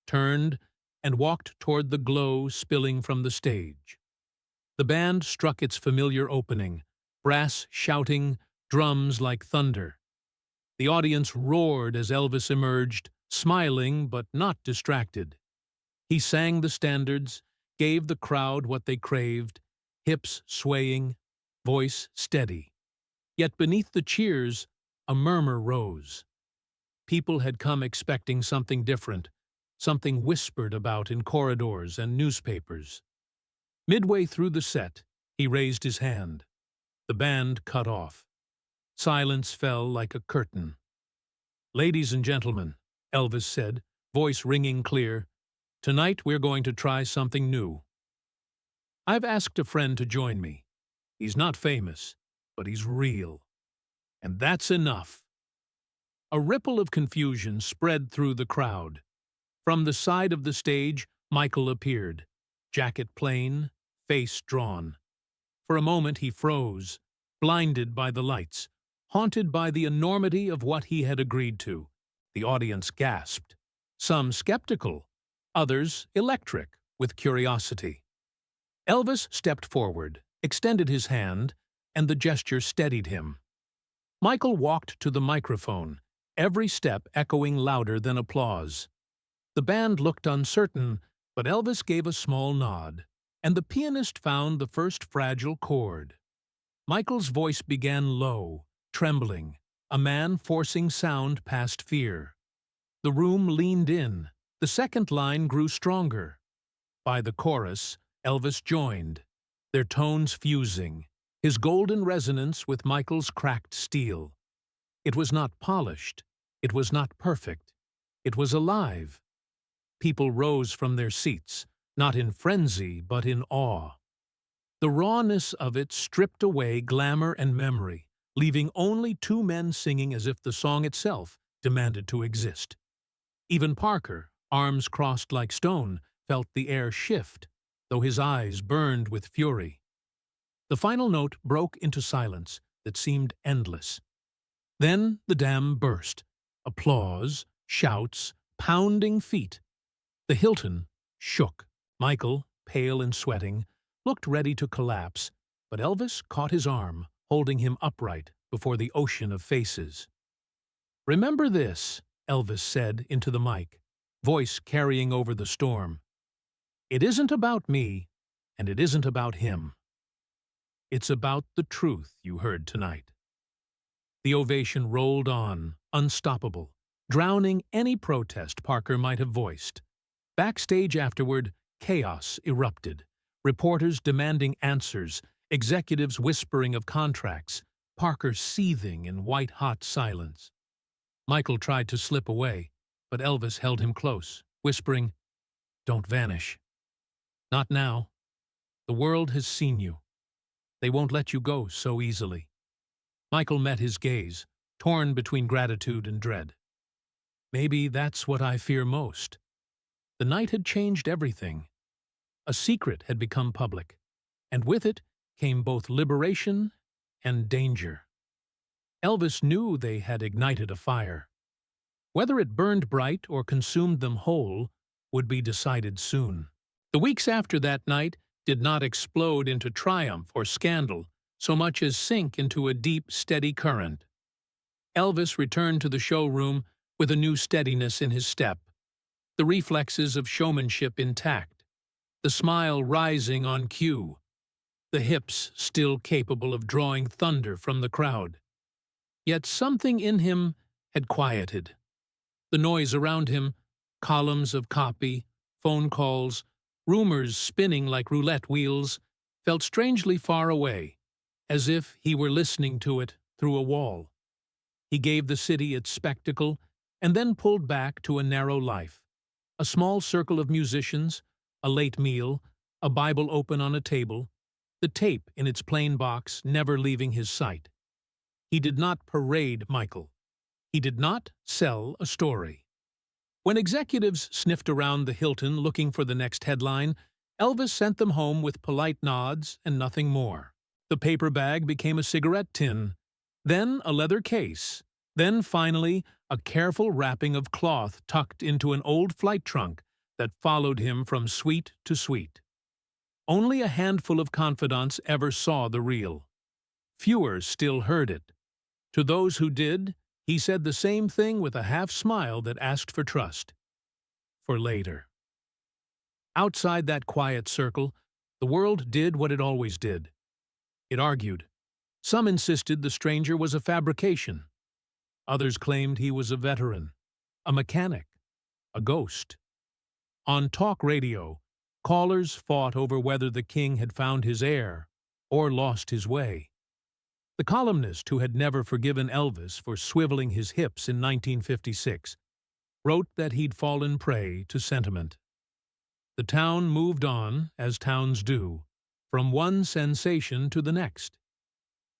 turned, and walked toward the glow spilling from the stage. The band struck its familiar opening, brass shouting, drums like thunder. The audience roared as Elvis emerged, smiling but not distracted. He sang the standards, gave the crowd what they craved, hips swaying, voice steady. Yet beneath the cheers, a murmur rose. People had come expecting something different, something whispered about in corridors and newspapers. Midway through the set, he raised his hand. The band cut off. Silence fell like a curtain. "Ladies and gentlemen," Elvis said, voice ringing clear, "tonight we're going to try something new. I've asked a friend to join me. He's not famous, but he's real. And that's enough." A ripple of confusion spread through the crowd. From the side of the stage, Michael appeared, jacket plain, face drawn. For a moment he froze, blinded by the lights, haunted by the enormity of what he had agreed to. The audience gasped, some skeptical, others electric with curiosity. Elvis stepped forward, extended his hand, and the gesture steadied him. Michael walked to the microphone, every step echoing louder than applause. The band looked uncertain, but Elvis gave a small nod, and the pianist found the first fragile chord. Michael's voice began low, trembling, a man forcing sound past fear. The room leaned in. The second line grew stronger. By the chorus, Elvis joined, their tones fusing, his golden resonance with Michael's cracked steel. It was not polished. It was not perfect. It was alive. People rose from their seats, not in frenzy, but in awe. The rawness of it stripped away glamour and memory, leaving only two men singing as if the song itself demanded to exist. Even Parker, arms crossed like stone, felt the air shift, though his eyes burned with fury. The final note broke into silence that seemed endless. Then the dam burst. Applause, shouts, pounding feet. The Hilton shook. Michael, pale and sweating, looked ready to collapse, but Elvis caught his arm, holding him upright before the ocean of faces. "Remember this," Elvis said into the mic, voice carrying over the storm. "It isn't about me, and it isn't about him. It's about the truth you heard tonight." The ovation rolled on, unstoppable, drowning any protest Parker might have voiced. Backstage afterward, chaos erupted. Reporters demanding answers, executives whispering of contracts, Parker seething in white-hot silence. Michael tried to slip away, but Elvis held him close, whispering, "Don't vanish. Not now. The world has seen you. They won't let you go so easily." Michael met his gaze, torn between gratitude and dread. "Maybe that's what I fear most." The night had changed everything. A secret had become public, and with it came both liberation and danger. Elvis knew they had ignited a fire. Whether it burned bright or consumed them whole would be decided soon. The weeks after that night did not explode into triumph or scandal so much as sink into a deep, steady current. Elvis returned to the showroom with a new steadiness in his step, the reflexes of showmanship intact, the smile rising on cue, the hips still capable of drawing thunder from the crowd. Yet something in him had quieted. The noise around him, columns of copy, phone calls, rumors spinning like roulette wheels, felt strangely far away, as if he were listening to it through a wall. He gave the city its spectacle and then pulled back to a narrow life. A small circle of musicians, a late meal, a Bible open on a table, the tape in its plain box never leaving his sight. He did not parade Michael. He did not sell a story. When executives sniffed around the Hilton looking for the next headline, Elvis sent them home with polite nods and nothing more. The paper bag became a cigarette tin, then a leather case, then finally a careful wrapping of cloth tucked into an old flight trunk that followed him from suite to suite. Only a handful of confidants ever saw the reel. Fewer still heard it. To those who did, he said the same thing with a half-smile that asked for trust. For later. Outside that quiet circle, the world did what it always did. It argued. Some insisted the stranger was a fabrication. Others claimed he was a veteran, a mechanic, a ghost. On talk radio, callers fought over whether the king had found his heir or lost his way. The columnist who had never forgiven Elvis for swiveling his hips in 1956 wrote that he'd fallen prey to sentiment. The town moved on, as towns do, from one sensation to the next.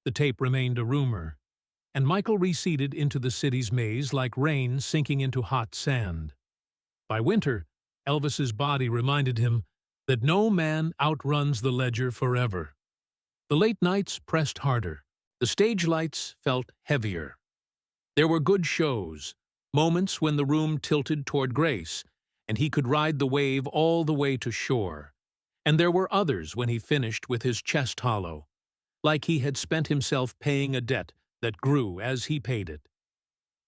The tape remained a rumor, and Michael receded into the city's maze like rain sinking into hot sand. By winter, Elvis's body reminded him that no man outruns the ledger forever. The late nights pressed harder. The stage lights felt heavier. There were good shows, moments when the room tilted toward grace, and he could ride the wave all the way to shore. And there were others when he finished with his chest hollow, like he had spent himself paying a debt that grew as he paid it.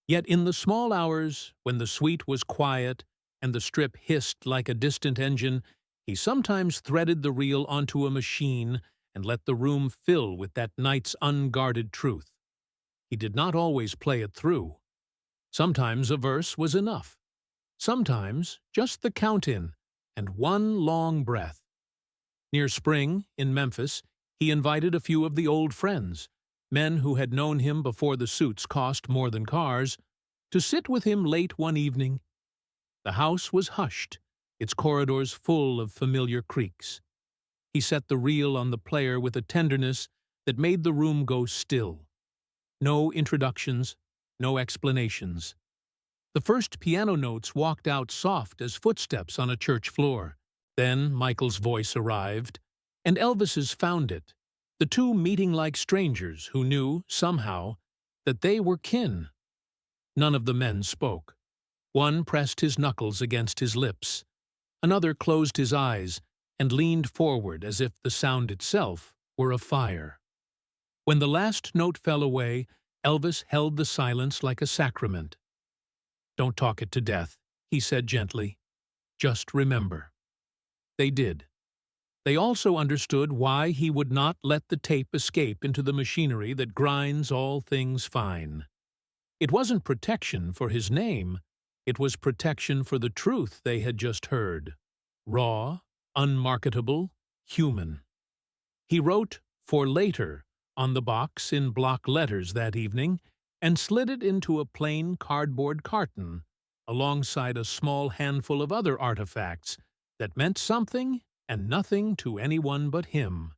Yet in the small hours, when the suite was quiet and the strip hissed like a distant engine, he sometimes threaded the reel onto a machine and let the room fill with that night's unguarded truth. He did not always play it through. Sometimes a verse was enough, Sometimes just the count-in and one long breath. Near spring, in Memphis, he invited a few of the old friends, men who had known him before the suits cost more than cars, to sit with him late one evening. The house was hushed, its corridors full of familiar creaks. He set the reel on the player with a tenderness that made the room go still. No introductions, no explanations. The first piano notes walked out soft as footsteps on a church floor. Then Michael's voice arrived, and Elvis's found it, the two meeting like strangers who knew, somehow, that they were kin. None of the men spoke. One pressed his knuckles against his lips. Another closed his eyes and leaned forward as if the sound itself were a fire. When the last note fell away, Elvis held the silence like a sacrament. "Don't talk it to death," he said gently. "Just remember." They did. They also understood why he would not let the tape escape into the machinery that grinds all things fine. It wasn't protection for his name, it was protection for the truth they had just heard. Raw, unmarketable, human. He wrote "For Later" on the box in block letters that evening and slid it into a plain cardboard carton alongside a small handful of other artifacts that meant something and nothing to anyone but him.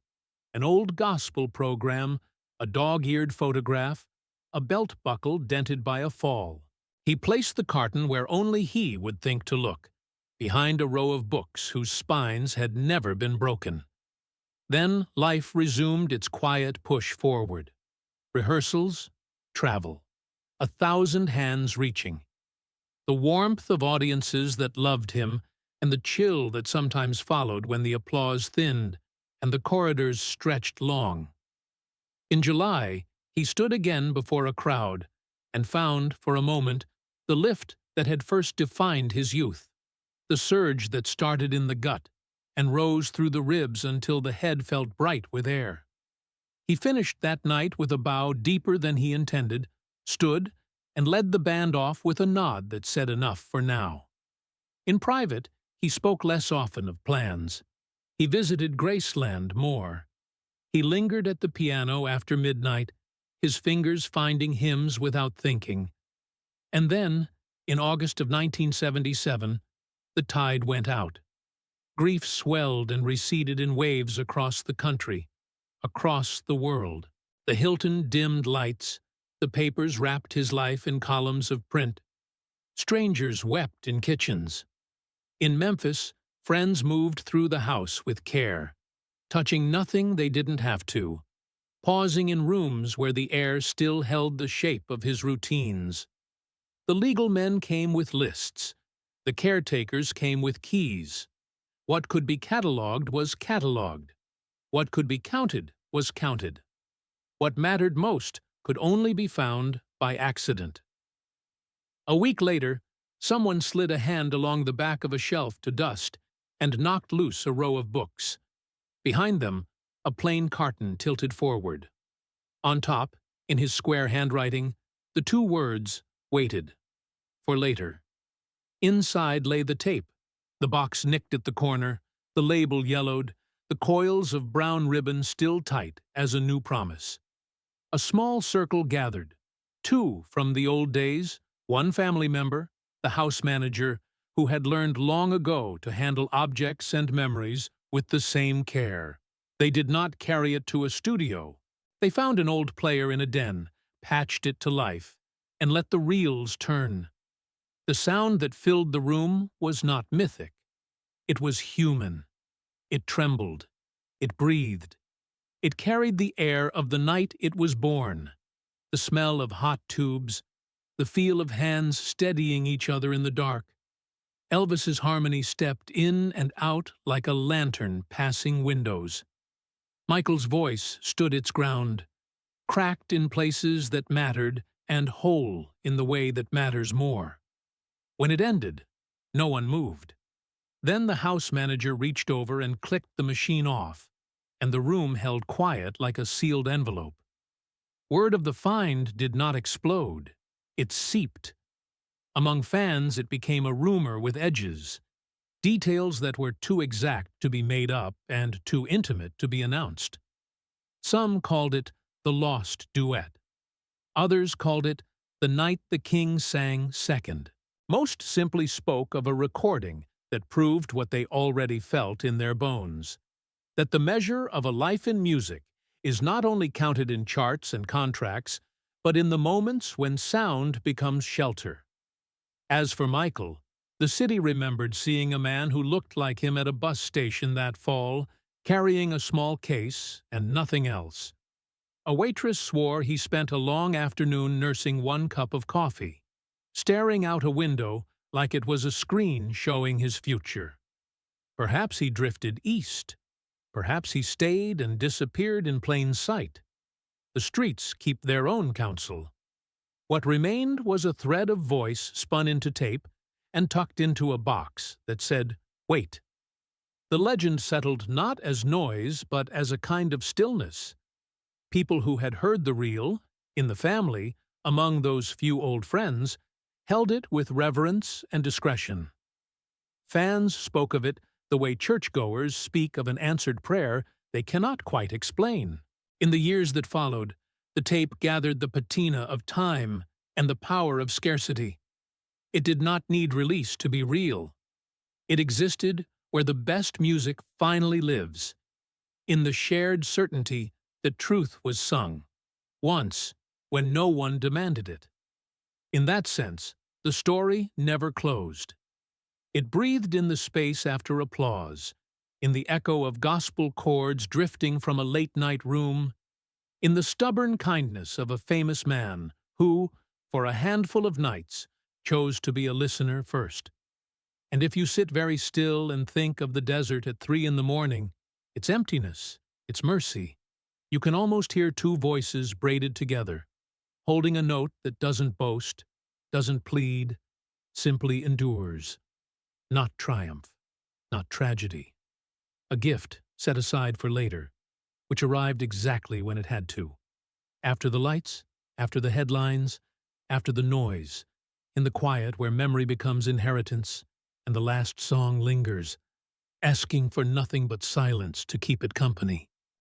An old gospel program, a dog-eared photograph, a belt buckle dented by a fall. He placed the carton where only he would think to look, behind a row of books whose spines had never been broken. Then life resumed its quiet push forward. Rehearsals, travel, 1,000 hands reaching. The warmth of audiences that loved him, and the chill that sometimes followed when the applause thinned and the corridors stretched long. In July, he stood again before a crowd and found, for a moment, the lift that had first defined his youth, the surge that started in the gut and rose through the ribs until the head felt bright with air. He finished that night with a bow deeper than he intended, stood, and led the band off with a nod that said enough for now. In private, he spoke less often of plans. He visited Graceland more. He lingered at the piano after midnight, his fingers finding hymns without thinking. And then, in August of 1977, the tide went out. Grief swelled and receded in waves across the country, across the world. The Hilton dimmed lights, the papers wrapped his life in columns of print. Strangers wept in kitchens. In Memphis, friends moved through the house with care, touching nothing they didn't have to, pausing in rooms where the air still held the shape of his routines. The legal men came with lists. The caretakers came with keys. What could be catalogued was catalogued. What could be counted was counted. What mattered most could only be found by accident. A week later, someone slid a hand along the back of a shelf to dust and knocked loose a row of books. Behind them, a plain carton tilted forward. On top, in his square handwriting, the two words, "Waited. For later." Inside lay the tape. The box nicked at the corner, the label yellowed, the coils of brown ribbon still tight as a new promise. A small circle gathered. Two from the old days, one family member, the house manager, who had learned long ago to handle objects and memories with the same care. They did not carry it to a studio. They found an old player in a den, patched it to life, and let the reels turn. The sound that filled the room was not mythic. It was human. It trembled. It breathed. It carried the air of the night it was born, the smell of hot tubes, the feel of hands steadying each other in the dark. Elvis's harmony stepped in and out like a lantern passing windows. Michael's voice stood its ground, cracked in places that mattered and whole in the way that matters more. When it ended, no one moved. Then the house manager reached over and clicked the machine off, and the room held quiet like a sealed envelope. Word of the find did not explode. It seeped. Among fans, it became a rumor with edges, details that were too exact to be made up and too intimate to be announced. Some called it the Lost Duet. Others called it the Night the King Sang Second. Most simply spoke of a recording that proved what they already felt in their bones, that the measure of a life in music is not only counted in charts and contracts, but in the moments when sound becomes shelter. As for Michael, the city remembered seeing a man who looked like him at a bus station that fall, carrying a small case and nothing else. A waitress swore he spent a long afternoon nursing one cup of coffee, staring out a window like it was a screen showing his future. Perhaps he drifted east. Perhaps he stayed and disappeared in plain sight. The streets keep their own counsel. What remained was a thread of voice spun into tape and tucked into a box that said, "Wait." The legend settled not as noise, but as a kind of stillness. People who had heard the reel, in the family, among those few old friends, held it with reverence and discretion. Fans spoke of it the way churchgoers speak of an answered prayer they cannot quite explain. In the years that followed, the tape gathered the patina of time and the power of scarcity. It did not need release to be real. It existed where the best music finally lives, in the shared certainty that truth was sung, once, when no one demanded it. In that sense, the story never closed. It breathed in the space after applause, in the echo of gospel chords drifting from a late-night room, in the stubborn kindness of a famous man who, for a handful of nights, chose to be a listener first. And if you sit very still and think of the desert at 3 a.m, its emptiness, its mercy, you can almost hear two voices braided together, holding a note that doesn't boast, doesn't plead, simply endures. Not triumph, not tragedy. A gift set aside for later, which arrived exactly when it had to. After the lights, after the headlines, after the noise, in the quiet where memory becomes inheritance, and the last song lingers, asking for nothing but silence to keep it company.